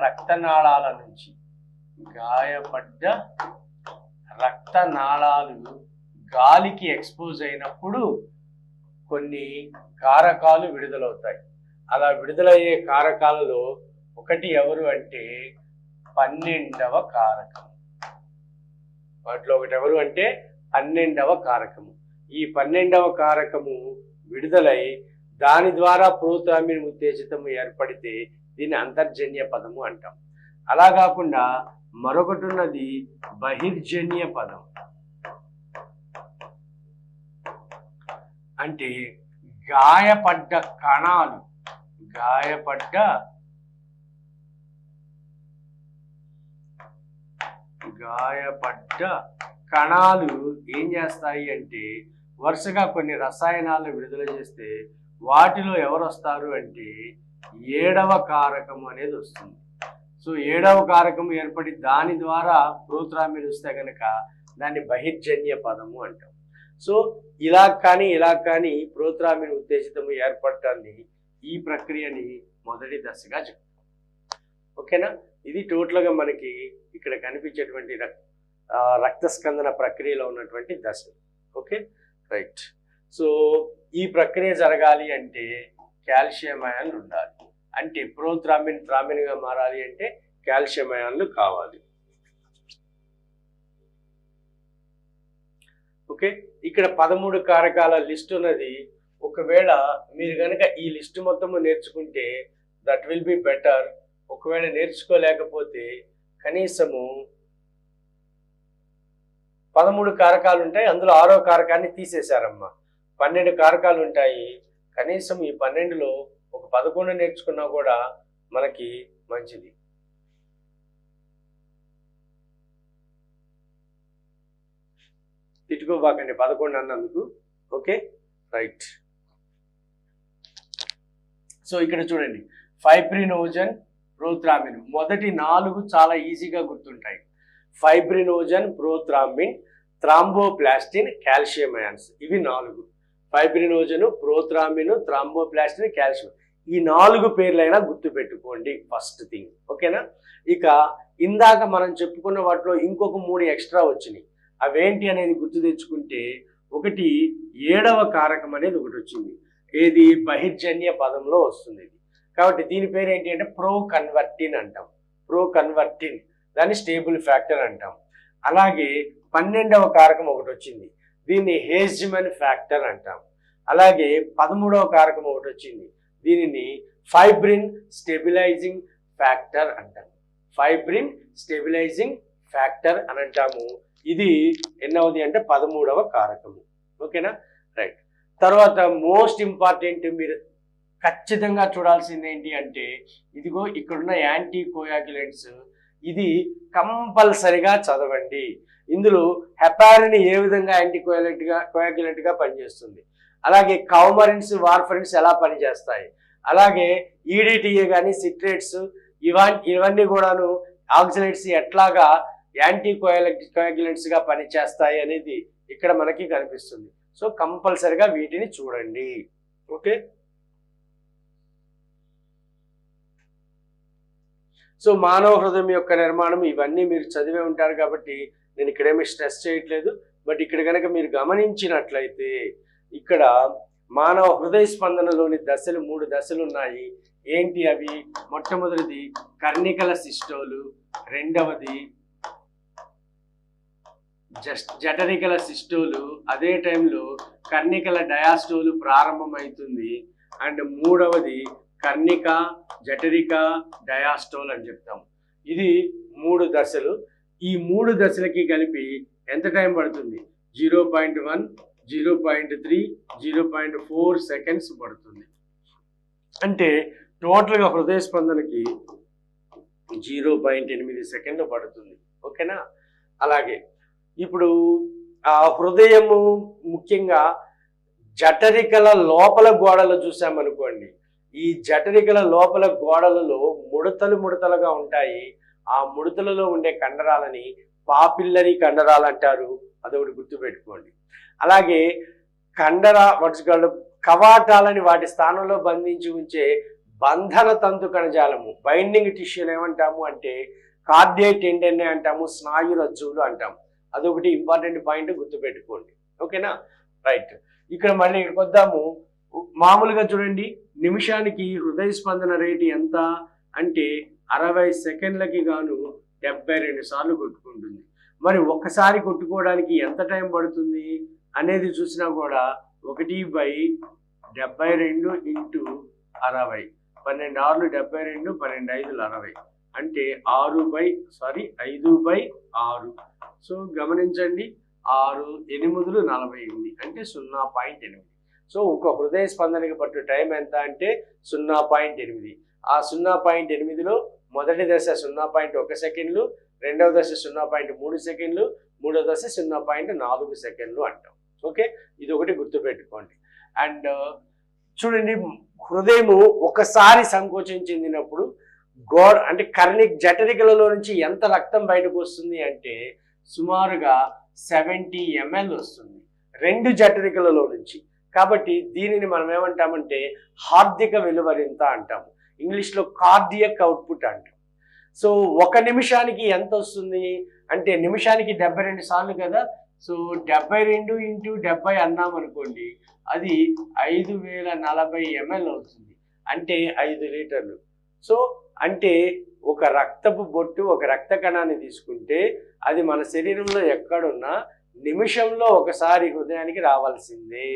రక్తనాళాల నుంచి రక్తనాళాలు గాలికి ఎక్స్పోజ్ అయినప్పుడు కొన్ని కారకాలు విడుదలవుతాయి. అలా విడుదలయ్యే కారకాలలో ఒకటి ఎవరు అంటే 12వ కారకం. వాటిలో ఒకటి ఎవరు అంటే 12వ కారకము. ఈ 12వ కారకము విడుదలై దాని ద్వారా ప్రోథ్రాంబిన్ ఉత్తేజితము ఏర్పడితే దీన్ని అంతర్జన్య పదము అంటాం. అలా కాకుండా మరొకటి ఉన్నది బహిర్జన్య పదం. అంటే గాయపడ్డ గాయపడ్డ కణాలు ఏం చేస్తాయి అంటే వరుసగా కొన్ని రసాయనాలను విడుదల చేస్తే వాటిలో ఎవరు వస్తారు అంటే 7వ కారకం అనేది వస్తుంది. సో 7వ కారకం ఏర్పడి దాని ద్వారా ప్రోత్రామిన్ వస్తే కనుక దాన్ని బహిర్జన్య పదము అంటాం. సో ఇలా కానీ ప్రోత్రామిన్ ఉత్తేజితము ఏర్పడటాన్ని ఈ ప్రక్రియని మొదటి దశగా చెప్తాం. ఓకేనా? ఇది టోటల్గా మనకి ఇక్కడ కనిపించేటువంటి రక్తస్కందన ప్రక్రియలో ఉన్నటువంటి దశ. Okay, right. సో ఈ ప్రక్రియ జరగాలి అంటే కాల్షియం అయాన్లు ఉండాలి. అంటే త్రామిన్గా మారాలి అంటే కాల్షియం అయాన్లు కావాలి. ఓకే, ఇక్కడ 13 కారకాల లిస్ట్ ఉన్నది. ఒకవేళ మీరు కనుక ఈ లిస్ట్ మొత్తము నేర్చుకుంటే దట్ విల్ బి బెటర్. ఒకవేళ నేర్చుకోలేకపోతే కనీసము 13 కారకాలు ఉంటాయి, అందులో 6వ కారకాన్ని తీసేశారమ్మా. 12 కారకాలు ఉంటాయి. కనీసం ఈ 12లో ఒక 11 నేర్చుకున్నా కూడా మనకి మంచిది. తిట్టుకోబాకండి 11 అన్నందుకు. Okay, right. సో ఇక్కడ చూడండి, ఫైబ్రినోజన్, ప్రోత్రామిన్, మొదటి 4 చాలా ఈజీగా గుర్తుంటాయి. Fibrinogen, ప్రోత్రామిన్, thromboplastin, calcium ions. ఇవి 4. Fibrinogen, ప్రోత్రామిన్, thromboplastin, calcium. ఈ 4 పేర్లైనా గుర్తుపెట్టుకోండి ఫస్ట్ థింగ్. ఓకేనా? ఇక ఇందాక మనం చెప్పుకున్న వాటిలో ఇంకొక 3 ఎక్స్ట్రా వచ్చినాయి. అవేంటి అనేది గుర్తు తెచ్చుకుంటే, ఒకటి 7వ కారకం అనేది ఒకటి వచ్చింది. ఏది? బహిర్జన్య పదంలో వస్తుంది ఇది. కాబట్టి దీని పేరు ఏంటి అంటే ప్రోకన్వర్టిన్ అంటాం. ప్రోకన్వర్టిన్, దాన్ని స్టేబుల్ ఫ్యాక్టర్ అంటాం. అలాగే 12వ కారకం ఒకటి వచ్చింది, దీన్ని హేజ్మన్ ఫ్యాక్టర్ అంటాం. అలాగే 13వ కారకం ఒకటి వచ్చింది, దీనిని ఫైబ్రిన్ స్టెబిలైజింగ్ ఫ్యాక్టర్ అంటాం. ఫైబ్రిన్ స్టెబిలైజింగ్ ఫ్యాక్టర్ అని అంటాము. ఇది ఎన్నవది అంటే 13వ కారకము. ఓకేనా? రైట్. తర్వాత మోస్ట్ ఇంపార్టెంట్ మీరు ఖచ్చితంగా చూడాల్సింది ఏంటి అంటే, ఇదిగో ఇక్కడున్న యాంటీ కోయాగ్యులెంట్స్. ఇది కంపల్సరిగా చదవండి. ఇందులో హెపారిన్ ఏ విధంగా యాంటీ కోయాగ్యులెంట్గా పనిచేస్తుంది, అలాగే కౌమరిన్స్, వార్ఫరిన్స్ ఎలా పనిచేస్తాయి, అలాగే ఈడిటిఏ కానీ సిట్రేట్స్ ఇవన్నీ కూడాను ఆక్సిలేట్స్ ఎట్లాగా యాంటీ కోయాగ్యులెంట్స్గా పనిచేస్తాయి అనేది ఇక్కడ మనకి కనిపిస్తుంది. సో కంపల్సరిగా వీటిని చూడండి. ఓకే, సో మానవ హృదయం యొక్క నిర్మాణం ఇవన్నీ మీరు చదివే ఉంటారు కాబట్టి నేను ఇక్కడేమీ స్ట్రెస్ చేయట్లేదు. బట్ ఇక్కడ కనుక మీరు గమనించినట్లయితే ఇక్కడ మానవ హృదయ స్పందనలోని దశలు 3 దశలు ఉన్నాయి. ఏంటి అవి? మొట్టమొదటిది కర్ణికల సిస్టోలు, రెండవది జఠరికల సిస్టోలు, అదే టైంలో కర్ణికల డయాస్టోలు ప్రారంభమవుతుంది. అండ్ మూడవది కర్ణిక, జఠరిక, డయాస్టోల్ అని చెప్తాం. ఇది 3 దశలు. ఈ 3 దశలకి కలిపి ఎంత టైం పడుతుంది? 0.1, 0.3, 0.4 సెకండ్స్ పడుతుంది. అంటే టోటల్గా హృదయ స్పందనకి 0.8 సెకండ్లు పడుతుంది. ఓకేనా? అలాగే ఇప్పుడు ఆ హృదయము ముఖ్యంగా జఠరికల లోపల గోడలు చూసామనుకోండి, ఈ జఠరికల లోపల గోడలలో ముడతలుగా ఉంటాయి. ఆ ముడతలలో ఉండే కండరాలని పాపిల్లరీ కండరాలు అంటారు. అదొకటి గుర్తుపెట్టుకోండి. అలాగే కవాటాలని వాటి స్థానంలో బంధించి ఉంచే బంధన తంతు కణజాలము, బైండింగ్ టిష్యూలు ఏమంటాము అంటే కార్డియా టెండెన్ అంటాము, స్నాయు రజ్జువులు అంటాము. అదొకటి ఇంపార్టెంట్ పాయింట్ గుర్తుపెట్టుకోండి. ఓకేనా? రైట్. ఇక్కడ మళ్ళీ ఇక్కడికి వద్దాము. మామూలుగా చూడండి, నిమిషానికి హృదయ స్పందన రేటు ఎంత అంటే 60 సెకండ్లకి గాను 72 సార్లు కొట్టుకుంటుంది. మరి ఒక్కసారి కొట్టుకోవడానికి ఎంత టైం పడుతుంది అనేది చూసినా కూడా 1/72 ఇంటూ 60, 12 ఆర్లు 72, 12 ఐదులు 60, అంటే 5/6. సో గమనించండి, 6 8 48 అంటే 0.8. సో ఒక హృదయ స్పందనకి పట్టు టైం ఎంత అంటే 0.8. ఆ 0.8లో మొదటి దశ 0.1 సెకండ్లు, రెండవ దశ 0.3 సెకండ్లు, మూడవ దశ 0.4 సెకండ్లు అంటాం. ఓకే, ఇది ఒకటి గుర్తుపెట్టుకోండి. అండ్ చూడండి, హృదయము ఒకసారి సంకోచం చెందినప్పుడు అంటే జఠరికలలో నుంచి ఎంత రక్తం బయటకు వస్తుంది అంటే సుమారుగా 70 ml వస్తుంది 2 జఠరికలలో నుంచి. కాబట్టి దీనిని మనం ఏమంటామంటే హార్దిక వెలువరింత అంటాము, ఇంగ్లీష్లో కార్డియక్ అవుట్పుట్ అంటాం. సో 1 నిమిషానికి ఎంత వస్తుంది అంటే నిమిషానికి 72 సార్లు కదా. సో 72 × 70 అన్నాం అనుకోండి, అది 5040 ml అవుతుంది, అంటే 5 లీటర్లు. సో అంటే ఒక రక్తపు బొట్టు, ఒక రక్త కణాన్ని తీసుకుంటే అది మన శరీరంలో ఎక్కడున్నా నిమిషంలో ఒకసారి హృదయానికి రావాల్సిందే.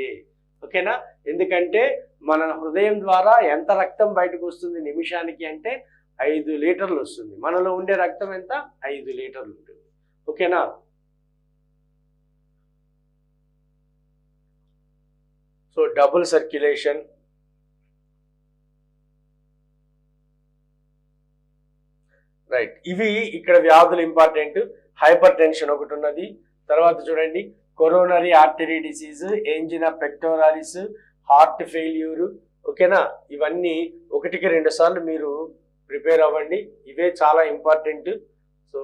ఓకేనా, ఎందుకంటే మన హృదయం ద్వారా ఎంత రక్తం బయటకు వస్తుంది నిమిషానికి అంటే 5 లీటర్లు వస్తుంది. మనలో ఉండే రక్తం ఎంత? 5 లీటర్లు ఉంటుంది. ఓకేనా. So double circulation, right. ఇవి ఇక్కడ వ్యాధులు ఇంపార్టెంట్. హైపర్ టెన్షన్ ఒకటి ఉన్నది. తర్వాత చూడండి, coronary artery disease, angina pectoralis, heart failure. ఓకేనా, ఇవన్నీ 1కి 2 సార్లు మీరు ప్రిపేర్ అవ్వండి, ఇవే చాలా important. So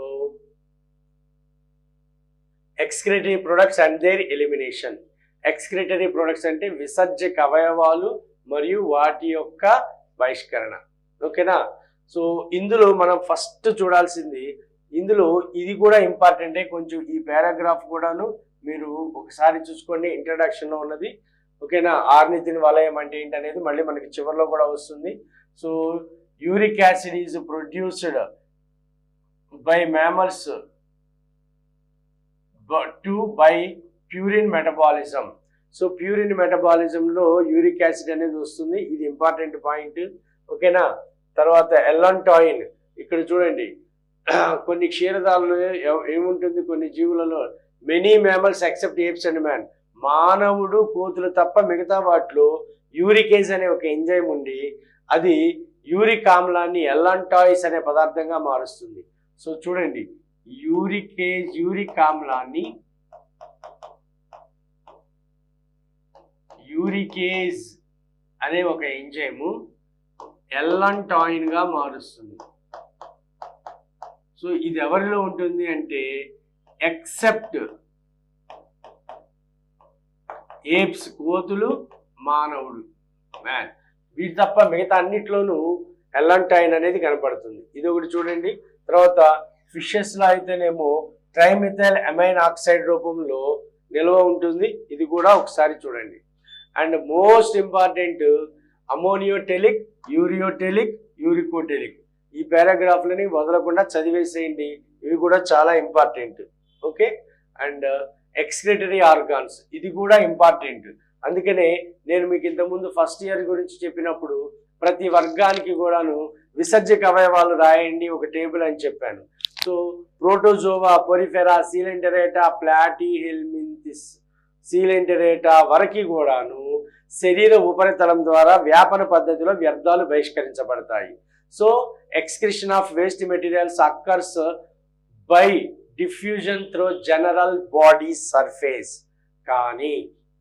excretory products and their elimination. Excretory products అంటే విసర్జక అవయవాలు మరియు వాటి యొక్క బహిష్కరణ. ఓకేనా. సో ఇందులో మనం ఫస్ట్ చూడాల్సింది, ఇందులో ఇది కూడా ఇంపార్టెంటే, కొంచెం ఈ పారాగ్రాఫ్ కూడాను మీరు ఒకసారి చూసుకోండి, ఇంట్రడక్షన్లో ఉన్నది. ఓకేనా. ఆర్నితిన్ వలయం అంటే ఏంటనేది మళ్ళీ మనకి చివరిలో కూడా వస్తుంది. So uric acid is produced by mammals by purine metabolism. So purine మెటబాలిజంలో యూరిక్ యాసిడ్ అనేది వస్తుంది, ఇది ఇంపార్టెంట్ పాయింట్. ఓకేనా. తర్వాత ఎల్లంటాయిన్, ఇక్కడ చూడండి కొన్ని క్షీరదాలలో ఏముంటుంది, కొన్ని జీవులలో many mammals except apes and man, మానవుడు కోతులు తప్ప మిగతా వాటిలో యూరికేజ్ అనే ఒక ఎంజైమ్ ఉండి అది యూరిక్ ఆమ్లాన్ని ఎల్లంటాయిస్ అనే పదార్థంగా మారుస్తుంది. సో చూడండి, యూరిక్ ఆమ్లాన్ని యూరికేజ్ అనే ఒక ఎంజైము ఎల్లంటాయిన్ గా మారుస్తుంది. సో ఇది ఎవరిలో ఉంటుంది అంటే ఎక్సెప్ట్ ఏప్స్, కోతులు, మానవుడు, మ్యాన్, వీటి తప్ప మిగతా అన్నిట్లోనూ ఎల్లంటాయిన్ అనేది కనపడుతుంది. ఇది ఒకటి చూడండి. తర్వాత ఫిషెస్ లో అయితేనేమో ట్రైమిథైల్ అమైన్ ఆక్సైడ్ రూపంలో నిల్వ ఉంటుంది, ఇది కూడా ఒకసారి చూడండి. And most important ammoniotelic, ureotelic, uricotelic, ఈ పారాగ్రాఫ్లని వదలకుండా చదివేసేయండి, ఇవి కూడా చాలా important. Okay. And excretory organs, ఇది కూడా ఇంపార్టెంట్. అందుకనే నేను మీకు ఇంతకుముందు ఫస్ట్ ఇయర్ గురించి చెప్పినప్పుడు ప్రతి వర్గానికి కూడాను విసర్జక అవయవాలు రాయండి ఒక టేబుల్ అని చెప్పాను. So protozoa, porifera, coelenterata, platyhelminthes, coelenterata వరకు కూడాను శరీర ఉపరితలం ద్వారా వ్యాపన పద్ధతిలో వ్యర్థాలు బహిష్కరించబడతాయి. So excretion of waste materials occurs by diffusion through general body surface. కానీ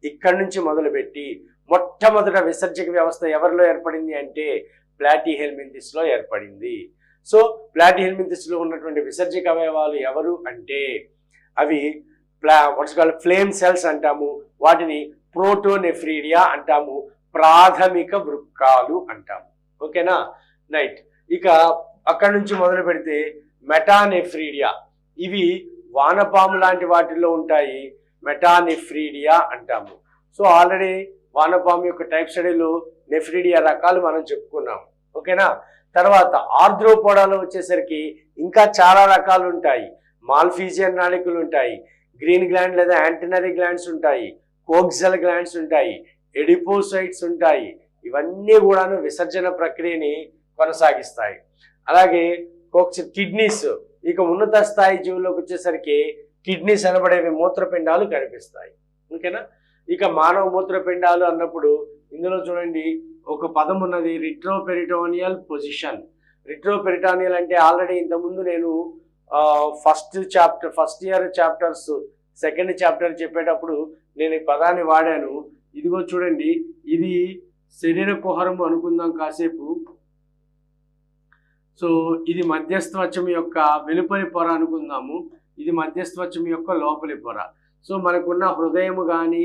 ఇక్కడి నుంచి మొదలుపెట్టి మొట్టమొదట విసర్జక వ్యవస్థ ఎవరిలో ఏర్పడింది అంటే ప్లాటీహెల్మింథిస్ లో ఏర్పడింది. సో ప్లాటీహెల్మింథిస్ లో ఉన్నటువంటి విసర్జక అవయవాలు ఎవరు అంటే అవి ఫ్లేమ్ సెల్స్ అంటాము, వాటిని ప్రోటోనెఫ్రీడియా అంటాము, ప్రాథమిక వృక్కాలు అంటాము. ఓకేనా. రైట్. ఇక అక్కడి నుంచి మొదలు పెడితే మెటానెఫ్రీడియా, ఇవి వానపాము లాంటి వాటిల్లో ఉంటాయి, మెటానెఫ్రీడియా అంటాము. సో ఆల్రెడీ వానపాము యొక్క టైప్ స్టడీలు నెఫ్రీడియా రకాలు మనం చెప్పుకున్నాం. ఓకేనా. తర్వాత ఆర్థ్రోపోడాలో వచ్చేసరికి ఇంకా చాలా రకాలు ఉంటాయి. మాల్ఫీజియన్ నాళికలు ఉంటాయి, గ్రీన్ గ్లాండ్ లేదా యాంటినరీ గ్లాండ్స్ ఉంటాయి, కోక్సల్ గ్లాండ్స్ ఉంటాయి, ఎడిపోసైట్స్ ఉంటాయి. ఇవన్నీ కూడాను విసర్జన ప్రక్రియని కొనసాగిస్తాయి. అలాగే కిడ్నీస్, ఇక ఉన్నత స్థాయి జీవుల్లోకి వచ్చేసరికి కిడ్నీస్ అనబడేవి మూత్రపిండాలు కనిపిస్తాయి. ఓకేనా. ఇక మానవ మూత్రపిండాలు అన్నప్పుడు ఇందులో చూడండి ఒక పదం ఉన్నది, రిట్రోపెరిటోనియల్ పొజిషన్. రిట్రోపెరిటోనియల్ అంటే ఆల్రెడీ ఇంతకుముందు నేను first year chapters second chapter చెప్పేటప్పుడు నేను ఈ పదాన్ని వాడాను. ఇదిగో చూడండి, ఇది శరీర కుహరము అనుకుందాం కాసేపు. సో ఇది మధ్యస్థవచం యొక్క వెలుపలి పొర అనుకుందాము, ఇది మధ్యస్థవచం యొక్క లోపలి పొర. సో మనకున్న హృదయము కానీ,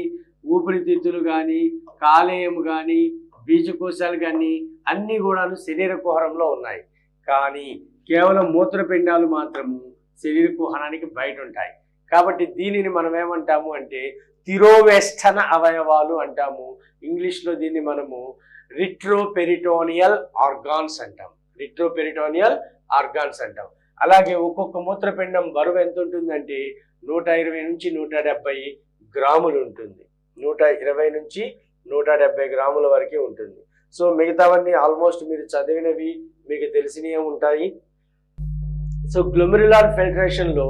ఊపిరితిత్తులు కానీ, కాలేయము కానీ, బీజకోశాలు కానీ అన్నీ కూడాను శరీర కుహరంలో ఉన్నాయి. కానీ కేవలం మూత్రపిండాలు మాత్రము శరీర కుహరానికి బయట ఉంటాయి. కాబట్టి దీనిని మనం ఏమంటాము అంటే తిరోవేష్టన అవయవాలు అంటాము. ఇంగ్లీష్లో దీన్ని మనము రిట్రోపెరిటోనియల్ ఆర్గాన్స్ అంటాం. రిట్రోపెరిటోనియల్ ఆర్గాన్స్ అంటాం. అలాగే ఒక్కొక్క మూత్రపిండం బరువు ఎంత ఉంటుందంటే 120 నుంచి 170 గ్రాములు ఉంటుంది. 120 నుంచి 170 గ్రాముల వరకే ఉంటుంది. సో మిగతావన్నీ ఆల్మోస్ట్ మీరు చదివినవి, మీకు తెలిసినవి ఉంటాయి. సో గ్లోమెరులార్ ఫిల్టరేషన్లో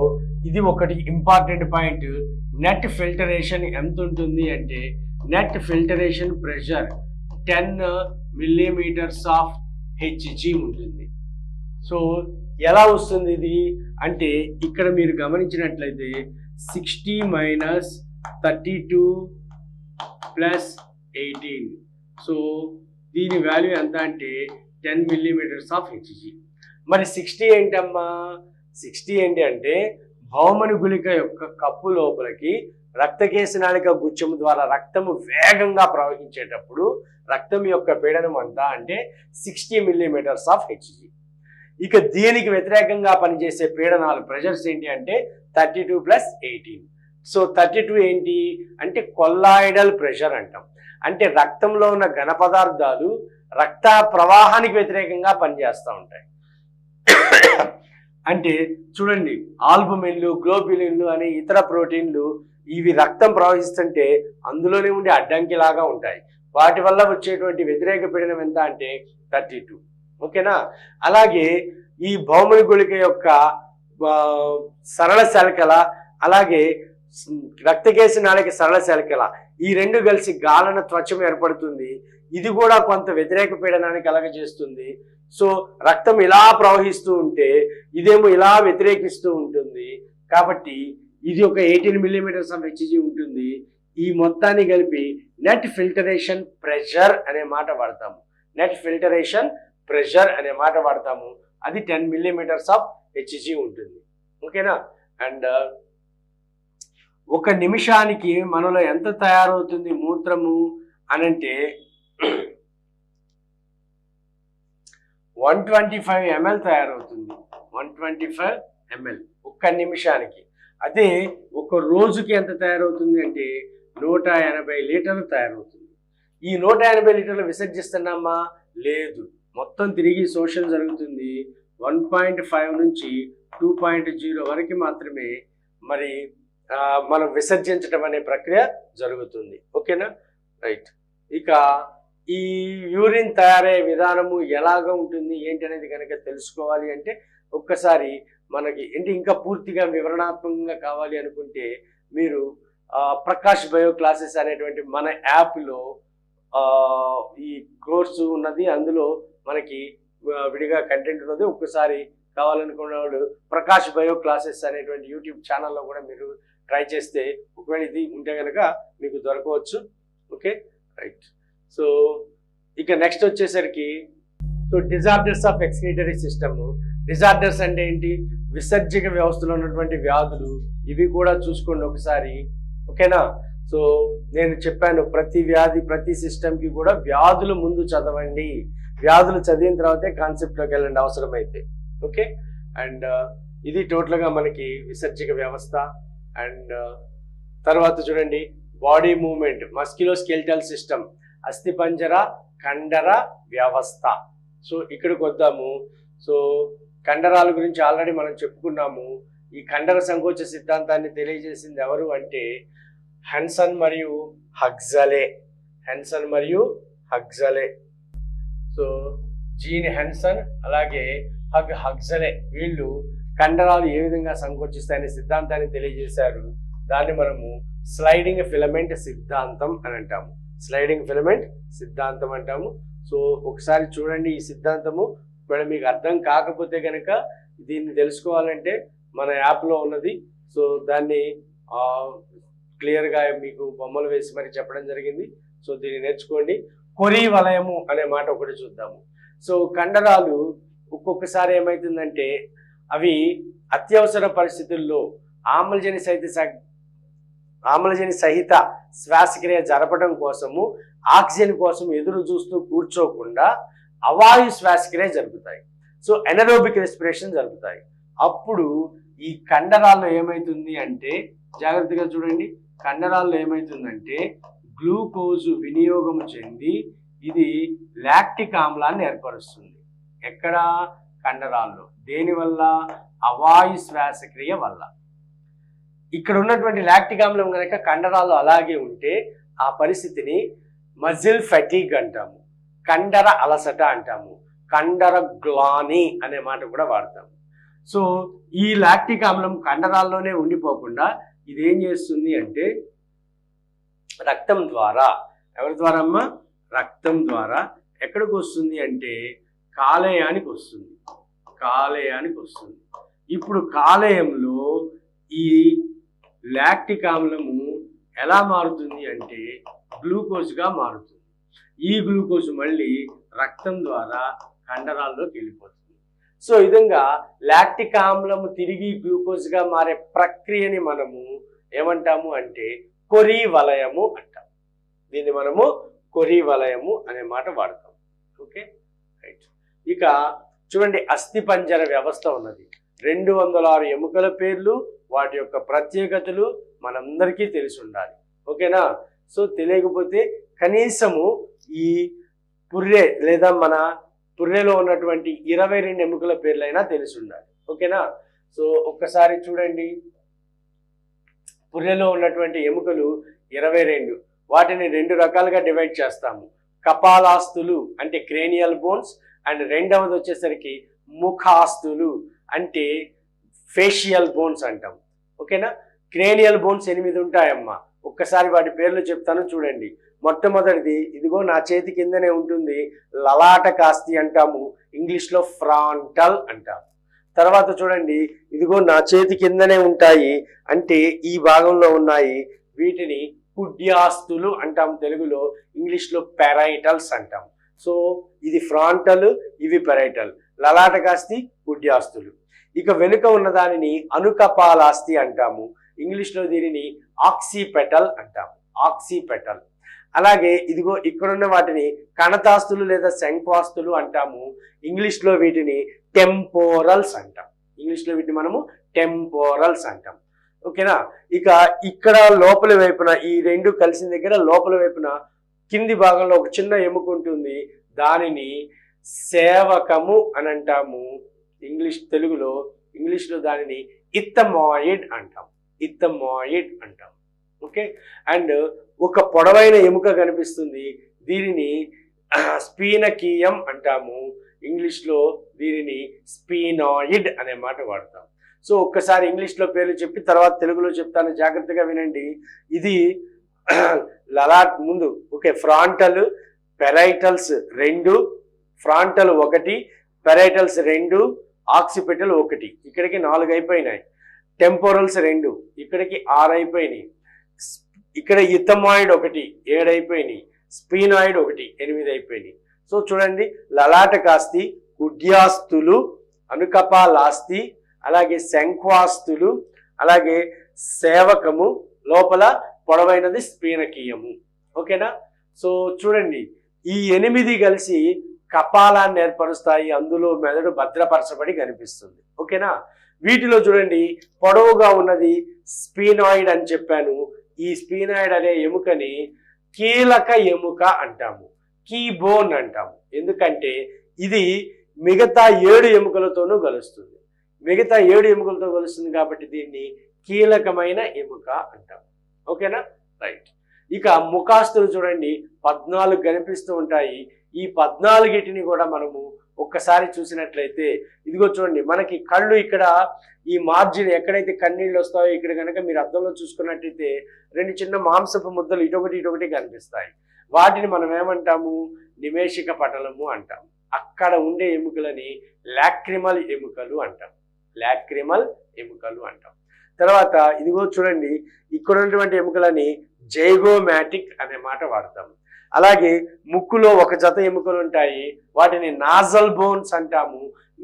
ఇది ఒకటి ఇంపార్టెంట్ పాయింట్. నెట్ ఫిల్టరేషన్ ఎంత ఉంటుంది అంటే net filtration pressure 10 millimetres of HG ఉంటుంది. సో ఎలా వస్తుంది ఇది అంటే ఇక్కడ మీరు గమనించినట్లయితే 60 మైనస్ 32 ప్లస్ 18. సో దీని వాల్యూ ఎంత అంటే 10 మిల్లీమీటర్స్ ఆఫ్ హెచ్జి. మరి 60 ఏంటమ్మా? 60 ఏంటి అంటే భౌమని గుళిక యొక్క కప్పు లోపలికి రక్తకేశనాళిక గుచ్చము ద్వారా రక్తము వేగంగా ప్రవహించేటప్పుడు రక్తం యొక్క పీడనం అంతా అంటే 60 మిల్లీమీటర్స్ ఆఫ్ హెచ్జి. ఇక దీనికి వ్యతిరేకంగా పనిచేసే పీడనాలు ప్రెషర్స్ ఏంటి అంటే 32 ప్లస్ 18. సో 32 ఏంటి అంటే కొల్లాయిడల్ ప్రెషర్ అంటాం. అంటే రక్తంలో ఉన్న ఘన పదార్థాలు రక్త ప్రవాహానికి వ్యతిరేకంగా పనిచేస్తూ ఉంటాయి. అంటే చూడండి, ఆల్బుమిన్లు, గ్లోబ్యులిన్లు అనే ఇతర ప్రోటీన్లు ఇవి రక్తం ప్రవహిస్తుంటే అందులోనే ఉండే అడ్డంకిలాగా ఉంటాయి. వాటి వల్ల వచ్చేటువంటి వ్యతిరేక పీడనం ఎంత అంటే 32. ఓకేనా? అలాగే ఈ భౌమని గుళిక యొక్క సరళ శలకల, అలాగే రక్తకేశ నాళిక సరళ శలకల, ఈ రెండు కలిసి గాలన త్వచం ఏర్పడుతుంది. ఇది కూడా కొంత వ్యతిరేక పీడనాన్ని కలగజేస్తుంది. సో రక్తం ఇలా ప్రవహిస్తూ ఉంటే ఇదేమో ఇలా వ్యతిరేకిస్తూ ఉంటుంది. కాబట్టి ఇది ఒక 18 మిల్లీమీటర్స్ ఆఫ్ హెచ్జి ఉంటుంది. ఈ మొత్తాన్ని కలిపి నెట్ ఫిల్టరేషన్ ప్రెషర్ అనే మాట వాడతాము. నెట్ ఫిల్టరేషన్ ప్రెషర్ అనే మాట వాడతాము. అది 10 మిల్లీమీటర్స్ ఆఫ్ హెచ్జి ఉంటుంది. ఓకేనా? అండ్ ఒక నిమిషానికి మనలో ఎంత తయారవుతుంది మూత్రము అనంటే 125 ml తయారవుతుంది. 125 ml ఒక్క నిమిషానికి. అదే ఒక రోజుకి ఎంత తయారవుతుంది అంటే 180 లీటర్లు తయారవుతుంది. ఈ 180 లీటర్లు విసర్జిస్తున్నామా? లేదు. మొత్తం తిరిగి శోషణ జరుగుతుంది. 1.5 నుంచి 2.0 వరకు మాత్రమే మరి మనం విసర్జించడం అనే ప్రక్రియ జరుగుతుంది. ఓకేనా? రైట్. ఇక ఈ యూరిన్ తయారయ్యే విధానము ఎలాగ ఉంటుంది ఏంటి అనేది కనుక తెలుసుకోవాలి అంటే ఒక్కసారి మనకి ఇంకా పూర్తిగా వివరణాత్మకంగా కావాలి అనుకుంటే మీరు ప్రకాష్ బయో క్లాసెస్ అనేటువంటి మన యాప్లో ఈ కోర్సు ఉన్నది. అందులో మనకి విడిగా కంటెంట్ ఉన్నది. ఒక్కసారి కావాలనుకున్న వాళ్ళు ప్రకాష్ బయో క్లాసెస్ అనేటువంటి యూట్యూబ్ ఛానల్లో కూడా మీరు ట్రై చేస్తే ఒకవేళ ఇది ఉంటే కనుక మీకు దొరకవచ్చు. Okay, right. సో ఇక నెక్స్ట్ వచ్చేసరికి disorders of excretory system. Disorders అంటే ఏంటి? విసర్జక వ్యవస్థలో ఉన్నటువంటి వ్యాధులు. ఇవి కూడా చూసుకోండి ఒకసారి. ఓకేనా? సో నేను చెప్పాను ప్రతి వ్యాధి, ప్రతి సిస్టమ్కి కూడా వ్యాధులు ముందు చదవండి. వ్యాధులు చదివిన తర్వాతే కాన్సెప్ట్లోకి వెళ్ళండి అవసరమైతే. ఓకే. అండ్ ఇది టోటల్గా మనకి విసర్జక వ్యవస్థ. అండ్ తర్వాత చూడండి బాడీ మూవ్మెంట్, మస్క్యులోస్కెలిటల్ సిస్టమ్, అస్థిపంజర కండర వ్యవస్థ. సో ఇక్కడికి వద్దాము. సో కండరాల గురించి ఆల్రెడీ మనం చెప్పుకున్నాము. ఈ కండర సంకోచ సిద్ధాంతాన్ని తెలియజేసింది ఎవరు అంటే హెన్సన్ మరియు హగ్జలే. హెన్సన్ మరియు హగ్జలే. సో జీన్ హెన్సన్ అలాగే హగ్జలే వీళ్ళు కండరాలు ఏ విధంగా సంకోచిస్తాయనే సిద్ధాంతాన్ని తెలియజేశారు. దాన్ని మనము స్లైడింగ్ ఫిలమెంట్ సిద్ధాంతం అని అంటాము. స్లైడింగ్ ఫిలమెంట్ సిద్ధాంతం అంటాము. సో ఒకసారి చూడండి ఈ సిద్ధాంతము. ఒకవేళ మీకు అర్థం కాకపోతే కనుక దీన్ని తెలుసుకోవాలంటే మన యాప్లో ఉన్నది. సో దాన్ని క్లియర్గా మీకు బొమ్మలు వేసి మరి చెప్పడం జరిగింది. సో దీన్ని నేర్చుకోండి. కొరి వలయము అనే మాట ఒకటి చూద్దాము. సో కండరాలు ఒక్కొక్కసారి ఏమవుతుందంటే అవి అత్యవసర పరిస్థితుల్లో ఆమ్లజని సహిత శ్వాసక్రియ జరపడం కోసము ఆక్సిజన్ కోసం ఎదురు చూస్తూ కూర్చోకుండా అవాయు శ్వాసక్రియ జరుపుతాయి. సో ఎనరోబిక్ రెస్పిరేషన్ జరుపుతాయి. అప్పుడు ఈ కండరాల్లో ఏమైతుంది అంటే, జాగ్రత్తగా చూడండి, కండరాల్లో ఏమైతుందంటే గ్లూకోజు వినియోగం చెంది ఇది లాక్టిక్ ఆమ్లాన్ని ఏర్పరుస్తుంది. ఎక్కడ? కండరాల్లో. దేనివల్ల? అవాయు శ్వాసక్రియ వల్ల. ఇక్కడ ఉన్నటువంటి లాక్టిక్ ఆమ్లం కనుక కండరాల్లో అలాగే ఉంటే ఆ పరిస్థితిని మజిల్ ఫెటీగ్ అంటాము, కండర అలసట అంటాము, కండర గ్లాని అనే మాట కూడా వాడతాము. సో ఈ లాక్టిక్ ఆమ్లం కండరాల్లోనే ఉండిపోకుండా ఇది ఏం చేస్తుంది అంటే రక్తం ద్వారా, ఎవరి ద్వారా అమ్మా? రక్తం ద్వారా ఎక్కడికి వస్తుంది అంటే కాలేయానికి వస్తుంది. కాలేయానికి వస్తుంది. ఇప్పుడు కాలేయంలో ఈ లాక్టిక్ ఆమ్లము ఎలా మారుతుంది అంటే గ్లూకోజ్గా మారుతుంది. ఈ గ్లూకోజ్ మళ్ళీ రక్తం ద్వారా కండరాల్లోకి వెళ్ళిపోతుంది. సో ఈ విధంగా లాక్టిక్ ఆమ్లము తిరిగి గ్లూకోజ్గా మారే ప్రక్రియని మనము ఏమంటాము అంటే కొరి వలయము అంటాం. దీన్ని మనము కొరి వలయము అనే మాట వాడతాం. Okay, right. ఇక చూడండి, అస్థిపంజర వ్యవస్థ ఉన్నది. 206 ఎముకల పేర్లు, వాటి యొక్క ప్రత్యేకతలు మనందరికీ తెలిసి ఉండాలి. ఓకేనా? సో తెలియకపోతే కనీసము ఈ పుర్రె లేదా మన పుర్రెలో ఉన్నటువంటి 22 ఎముకల పేర్లైనా తెలిసి ఉండాలి. ఓకేనా? సో ఒక్కసారి చూడండి, పుర్రెలో ఉన్నటువంటి ఎముకలు 22. వాటిని 2 రకాలుగా డివైడ్ చేస్తాము. కపాలాస్తులు అంటే క్రేనియల్ బోన్స్, అండ్ రెండవది వచ్చేసరికి ముఖాస్తులు అంటే ఫేషియల్ బోన్స్ అంటాం. ఓకేనా? Cranial bones 8 ఉంటాయమ్మా. ఒక్కసారి వాటి పేర్లు చెప్తాను చూడండి. మొట్టమొదటిది ఇదిగో నా చేతి కిందనే ఉంటుంది, లలాట కాస్తి అంటాము, ఇంగ్లీష్లో ఫ్రాంటల్ అంటాము. తర్వాత చూడండి, ఇదిగో నా చేతి కిందనే ఉంటాయి అంటే ఈ భాగంలో ఉన్నాయి, వీటిని కుడ్యాస్తులు అంటాం తెలుగులో, ఇంగ్లీష్లో పెరైటల్స్ అంటాం. సో ఇది ఫ్రాంటల్, ఇవి పెరైటల్, లలాట కాస్తి, కుడ్యాస్తులు. ఇక వెనుక ఉన్న దానిని అనుకపాలాస్తి అంటాము, ఇంగ్లీష్లో దీనిని ఆక్సిపెటల్ అంటాము, ఆక్సిపెటల్. అలాగే ఇదిగో ఇక్కడున్న వాటిని కణతాస్తులు లేదా శంఖాస్తులు అంటాము, ఇంగ్లీష్లో వీటిని టెంపోరల్స్ అంటాం, ఇంగ్లీష్లో వీటిని మనము టెంపోరల్స్ అంటాం. ఓకేనా? ఇక ఇక్కడ లోపల వైపున ఈ 2 కలిసిన దగ్గర లోపల వైపున కింది భాగంలో ఒక చిన్న ఎముక ఉంటుంది, దానిని సేవకము అని అంటాము, ఇంగ్లీష్లో దానిని ఇత్తమాయిడ్ అంటాం, ఇత్తమాయిడ్ అంటాం. ఓకే, అండ్ ఒక పొడవైన ఎముక కనిపిస్తుంది, దీనిని స్పీనకీయం అంటాము, ఇంగ్లీష్లో దీనిని స్పీనాయిడ్ అనే మాట వాడతాం. సో ఒక్కసారి ఇంగ్లీష్లో పేర్లు చెప్పి తర్వాత తెలుగులో చెప్తాను, జాగ్రత్తగా వినండి. ఇది లలాట్ ముందు ఓకే, ఫ్రాంటల్, పెరైటల్స్ 2, ఫ్రాంటల్ 1, పెరైటల్స్ 2, ఆక్సిపెటల్ 1, ఇక్కడికి 4 అయిపోయినాయి. టెంపోరల్స్ 2, ఇక్కడికి 6 అయిపోయినాయి. ఇక్కడ ఇథమాయిడ్ 1, 7 అయిపోయినాయి. స్పీనాయిడ్ 1, 8 అయిపోయినాయి. సో చూడండి, లలాట కాస్తి, కుడ్యాస్తులు, అనుకపాలాస్తి, అలాగే శంఖాస్తులు, అలాగే సేవకము, లోపల పొడవైనది స్పీనకీయము. ఓకేనా? సో చూడండి, ఈ 8 కలిసి కపాలాన్ని ఏర్పరుస్తాయి, అందులో మెదడు భద్రపరచబడి కనిపిస్తుంది. ఓకేనా? వీటిలో చూడండి, పొడవుగా ఉన్నది స్పీనాయిడ్ అని చెప్పాను. ఈ స్పీనాయిడ్ అనే ఎముకని కీలక ఎముక అంటాము, కీబోన్ అంటాము. ఎందుకంటే ఇది మిగతా 7 ఎముకలతోనూ కలుస్తుంది, మిగతా 7 ఎముకలతో కలుస్తుంది కాబట్టి దీన్ని కీలకమైన ఎముక అంటాము. ఓకేనా? రైట్. ఇక ముఖాస్తులు చూడండి, 14 కనిపిస్తూ ఉంటాయి. ఈ 14టిని కూడా మనము ఒక్కసారి చూసినట్లయితే ఇదిగో చూడండి, మనకి కళ్ళు ఇక్కడ ఈ మార్జిన్ ఎక్కడైతే కన్నీళ్ళు వస్తాయో ఇక్కడ కనుక మీరు అద్దంలో చూసుకున్నట్టయితే 2 చిన్న మాంసపు ముద్దలు ఇటొకటి కనిపిస్తాయి. వాటిని మనం ఏమంటాము? నిమేషిక పటలము అంటాం. అక్కడ ఉండే ఎముకలని లాక్రిమల్ ఎముకలు అంటాం. లాక్రిమల్ ఎముకలు అంటాం. తర్వాత ఇదిగో చూడండి, ఇక్కడ ఉన్నటువంటి ఎముకలని జైగోమాటిక్ అనే మాట వాడతాం. అలాగే ముక్కులో ఒక జత ఎముకలు ఉంటాయి, వాటిని నాజల్ బోన్స్ అంటాము,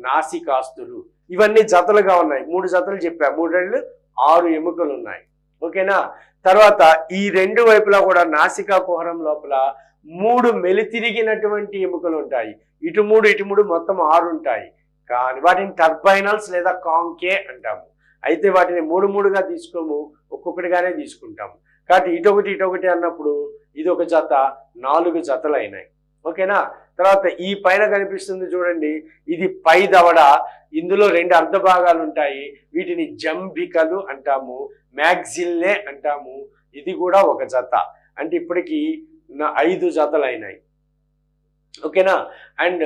నాసికాస్తులు. ఇవన్నీ జతలుగా ఉన్నాయి, 3 జతలు చెప్పా, 3 6 ఎముకలు ఉన్నాయి. ఓకేనా. తర్వాత ఈ 2 వైపులా కూడా నాసికా కుహరం లోపల 3 మెలితిరిగినటువంటి ఎముకలు ఉంటాయి. ఇటు 3 మొత్తం 6 ఉంటాయి. కానీ వాటిని టర్బైనల్స్ లేదా కాంకే అంటాము. అయితే వాటిని 3గా తీసుకోము, ఒక్కొక్కటిగానే తీసుకుంటాము. కాబట్టి ఇటొకటి అన్నప్పుడు ఇది ఒక జత, 4 జతలు అయినాయి. ఓకేనా. తర్వాత ఈ పైన కనిపిస్తుంది చూడండి, ఇది పై దవడ. ఇందులో 2 అర్ధ భాగాలు ఉంటాయి, వీటిని జంభికలు అంటాము, మ్యాగ్జిల్లే అంటాము. ఇది కూడా ఒక జత. అంటే ఇప్పటికి 5 జతలు అయినాయి. ఓకేనా. అండ్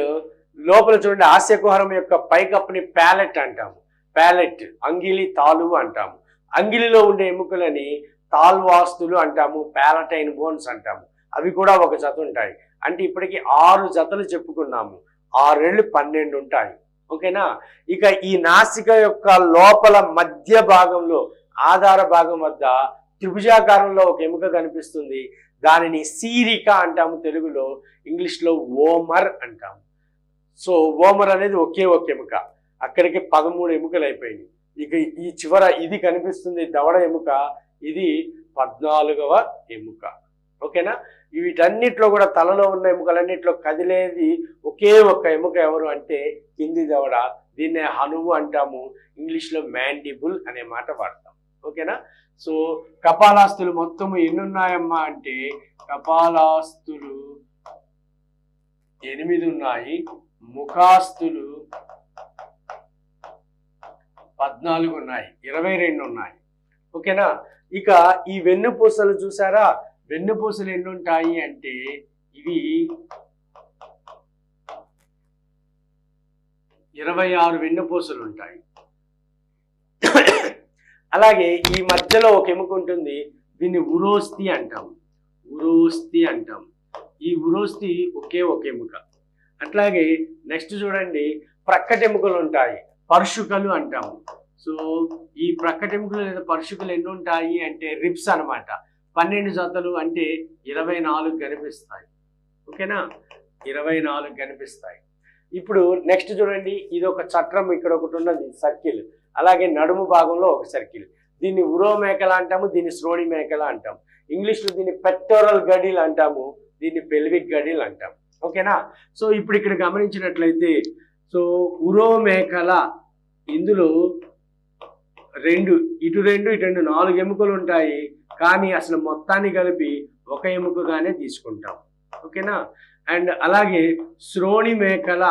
లోపల చూడండి, ఆస్యకుహరం యొక్క పైకప్పుని ప్యాలెట్ అంటాము. ప్యాలెట్ అంగిలి తాలు అంటాము. అంగిలిలో ఉండే ఎముకలని తాల్వాస్తులు అంటాము, ప్యాలటైన్ బోన్స్ అంటాము. అవి కూడా ఒక జత ఉంటాయి. అంటే ఇప్పటికి 6 జతలు చెప్పుకున్నాము, 6 12 ఉంటాయి. ఓకేనా. ఇక ఈ నాసిక యొక్క లోపల మధ్య భాగంలో ఆధార భాగం వద్ద త్రిభుజాకారంలో ఒక ఎముక కనిపిస్తుంది, దానిని సీరిక అంటాము తెలుగులో, ఇంగ్లీష్లో ఓమర్ అంటాము. సో ఓమర్ అనేది ఒకే ఒక ఎముక, అక్కడికి 13 ఎముకలు అయిపోయినాయి. ఇక ఈ చివర ఇది కనిపిస్తుంది దవడ ఎముక, ఇది 14వ ఎముక. ఓకేనా. వీటన్నిటిలో కూడా తలలో ఉన్న ఎముకలన్నింటిలో కదిలేది ఒకే ఒక్క ఎముక, ఎవరు అంటే కింది దవడ. దీన్నే హనువు అంటాము, ఇంగ్లీష్లో మ్యాండిబుల్ అనే మాట వాడతాం. ఓకేనా. సో కపాలాస్తులు మొత్తము ఎన్ని ఉన్నాయమ్మా అంటే, కపాలాస్తులు 8 ఉన్నాయి, ముఖాస్తులు 14 ఉన్నాయి, 22 ఉన్నాయి. ఓకేనా. ఇక ఈ వెన్నుపూసలు చూసారా, వెన్నుపూసలు ఎన్ని ఉంటాయి అంటే ఇవి 26 వెన్నుపూసలు ఉంటాయి. అలాగే ఈ మధ్యలో ఒక ఎముక ఉంటుంది, దీన్ని ఉరోస్తి అంటాము, ఉరోస్తి అంటాం. ఈ ఉరోస్తి ఒకే ఒక ఎముక. అట్లాగే నెక్స్ట్ చూడండి, ప్రక్కటెముకలు ఉంటాయి, పర్షుకలు అంటాము. సో ఈ ప్రక్కటెముకలు లేదా పర్షుకలు ఎన్ని ఉంటాయి అంటే రిబ్స్ అనమాట, 12 జతలు, అంటే 24 కనిపిస్తాయి. ఓకేనా, 24 కనిపిస్తాయి. ఇప్పుడు నెక్స్ట్ చూడండి, ఇది ఒక చట్రం, ఇక్కడ ఒకటి ఉన్నది సర్కిల్, అలాగే నడుము భాగంలో ఒక సర్కిల్. దీన్ని ఉరో మేకల అంటాము, దీన్ని శ్రోణి మేకల అంటాము. ఇంగ్లీష్లో దీన్ని పెక్టోరల్ గడిల్ అంటాము, దీన్ని పెల్విక్ గడిల్ అంటాము. ఓకేనా. సో ఇప్పుడు ఇక్కడ గమనించినట్లయితే, సో ఉరో మేకల, ఇందులో 2 ఇటు 4 ఎముకలు ఉంటాయి, కానీ అసలు మొత్తాన్ని కలిపి ఒక ఎముకగానే తీసుకుంటాం. ఓకేనా. అండ్ అలాగే శ్రోణి మేకల,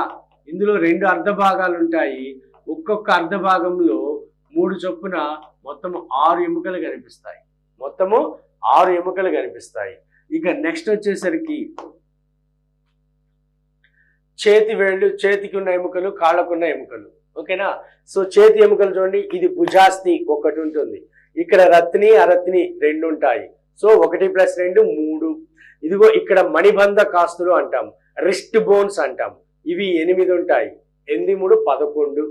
ఇందులో 2 అర్ధ భాగాలు ఉంటాయి, ఒక్కొక్క అర్ధ భాగంలో 3 చొప్పున మొత్తము 6 ఎముకలు కనిపిస్తాయి, మొత్తము 6 ఎముకలు కనిపిస్తాయి. ఇక నెక్స్ట్ వచ్చేసరికి చేతి వేళ్ళు, చేతికి ఉన్న ఎముకలు, కాళ్ళకున్న ఎముకలు. ఓకేనా. సో చేతి ఎముకలు చూడండి, ఇది భుజాస్థి ఒకటి ఉంటుంది, ఇక్కడ రత్ని అరత్ని 2 ఉంటాయి. సో 1 + 2 3. ఇదిగో ఇక్కడ మణిబంధ కాస్తులు అంటాము, రిస్ట్ బోన్స్ అంటాము, ఇవి 8 ఉంటాయి, 8 3 11.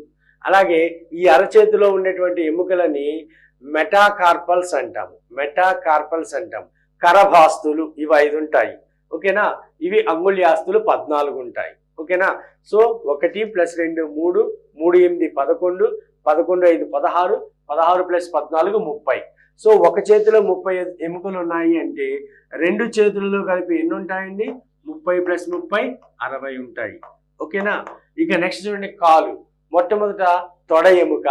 అలాగే ఈ అరచేతిలో ఉండేటువంటి ఎముకలని మెటాకార్పల్స్ అంటాము, మెటాకార్పల్స్ అంటాం. కరభాస్తులు ఇవి 5 ఉంటాయి. ఓకేనా. ఇవి అంగుళ్యాస్తులు 14 ఉంటాయి. ఓకేనా. సో 1 + 2 3, 3 8 11, 11 5 16, 16 + 14 30. సో ఒక చేతిలో 30 ఎముకలు ఉన్నాయి అంటే 2 చేతులలో కలిపి ఎన్ని ఉంటాయండి, 30 + 30 60 ఉంటాయి. ఓకేనా. ఇక నెక్స్ట్ చూడండి, కాలు. మొట్టమొదట తొడ ఎముక,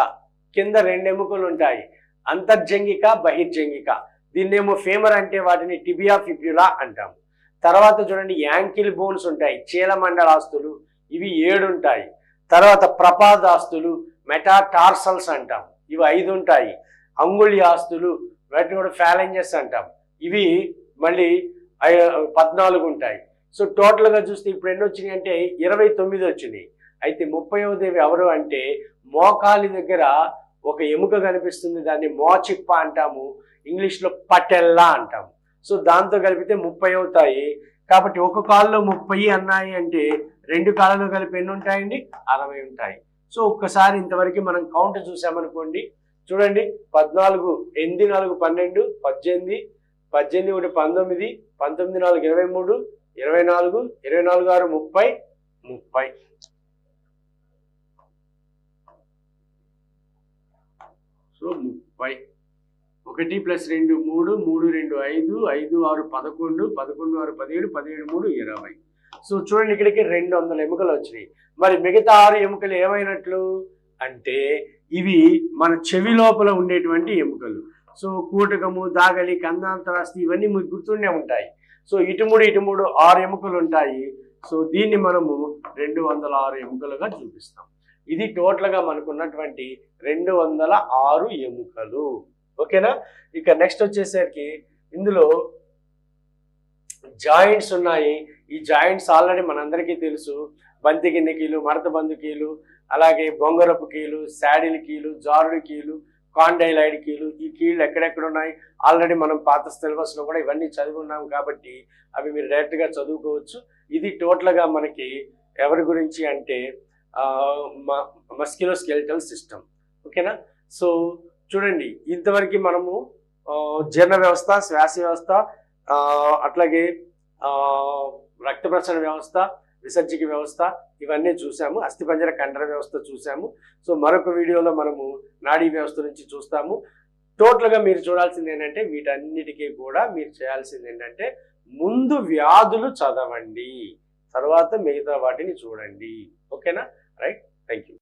కింద 2 ఎముకలు ఉంటాయి, అంతర్జంగిక బహిర్జంగిక. దీన్నేమో ఫేమర్ అంటే వాటిని టిబియా ఫిబ్యులా అంటాము. తర్వాత చూడండి, యాంకిల్ బోన్స్ ఉంటాయి, చీలమండలాస్తులు, ఇవి 7 ఉంటాయి. తర్వాత ప్రపాదాస్తులు, మెటాటార్సల్స్ అంటాం, ఇవి 5 ఉంటాయి. అంగుళ్యాస్తులు, వాటిని కూడా ఫాలెంజెస్ అంటాం, ఇవి మళ్ళీ 14 ఉంటాయి. సో టోటల్గా చూస్తే ఇప్పుడు ఎన్ని వచ్చినాయి అంటే 29 వచ్చినాయి. అయితే 30వది ఎవరు అంటే, మోకాలి దగ్గర ఒక ఎముక కనిపిస్తుంది, దాన్ని మోచిప్ప అంటాము, ఇంగ్లీష్లో పటెల్లా అంటాము. సో దాంతో కలిపితే 30 అవుతాయి. కాబట్టి ఒక కాలులో 30 అన్నాయి అంటే 2 కాళ్ళలో కలిపి ఎన్ని ఉంటాయండి, 60 ఉంటాయి. సో ఒక్కసారి ఇంతవరకు మనం కౌంట్ చూసామనుకోండి, చూడండి 14, 8, 4, 12, 18, 18, 1, 19, 19, 4, 23, 24, 24, 6, 30, 30. సో 30. 1 + 2 3, 3, 2 5, 5, 6, 11, 11, 6, 17, 17, 3, 20. సో చూడండి ఇక్కడికి 200 ఎముకలు వచ్చినాయి. మరి మిగతా 6 ఎముకలు ఏమైనట్లు అంటే ఇవి మన చెవి లోపల ఉండేటువంటి ఎముకలు. సో కూటకము, దాగలి, కందాంతరాస్తి ఇవన్నీ మీకు గుర్తుండే ఉంటాయి. సో ఇటుముడు 6 ఎముకలు ఉంటాయి. సో దీన్ని మనము 206 ఎముకలుగా చూపిస్తాం. ఇది టోటల్గా మనకు ఉన్నటువంటి 206 ఎముకలు. ఓకేనా? ఇక నెక్స్ట్ వచ్చేసరికి ఇందులో జాయింట్స్ ఉన్నాయి. ఈ జాయింట్స్ ఆల్రెడీ మనందరికీ తెలుసు. బంతి గిన్నె కీలు, మడత బందు కీలు, అలాగే బొంగరపు కీలు, శాడిల్ కీలు, జారుడు కీలు, కాండైలైడ్ కీలు. ఈ కీళ్ళు ఎక్కడెక్కడ ఉన్నాయి ఆల్రెడీ మనం పాత సిలబస్లో కూడా ఇవన్నీ చదువుకున్నాం కాబట్టి అవి మీరు డైరెక్ట్గా చదువుకోవచ్చు. ఇది టోటల్గా మనకి ఎవరి గురించి అంటే మస్క్యులోస్కెలిటల్ సిస్టమ్. ఓకేనా? సో చూడండి ఇంతవరకు మనము జీర్ణ వ్యవస్థ, శ్వాస వ్యవస్థ, అట్లాగే రక్త ప్రసరణ వ్యవస్థ, విసర్జిక వ్యవస్థ ఇవన్నీ చూసాము. అస్థిపంజర కండర వ్యవస్థ చూసాము. సో మరొక వీడియోలో మనము నాడీ వ్యవస్థ నుంచి చూస్తాము. టోటల్గా మీరు చూడాల్సింది ఏంటంటే వీటన్నిటికీ కూడా మీరు చేయాల్సింది ఏంటంటే ముందు వ్యాధులు చదవండి, తర్వాత మిగతా వాటిని చూడండి. ఓకేనా? రైట్. Thank you.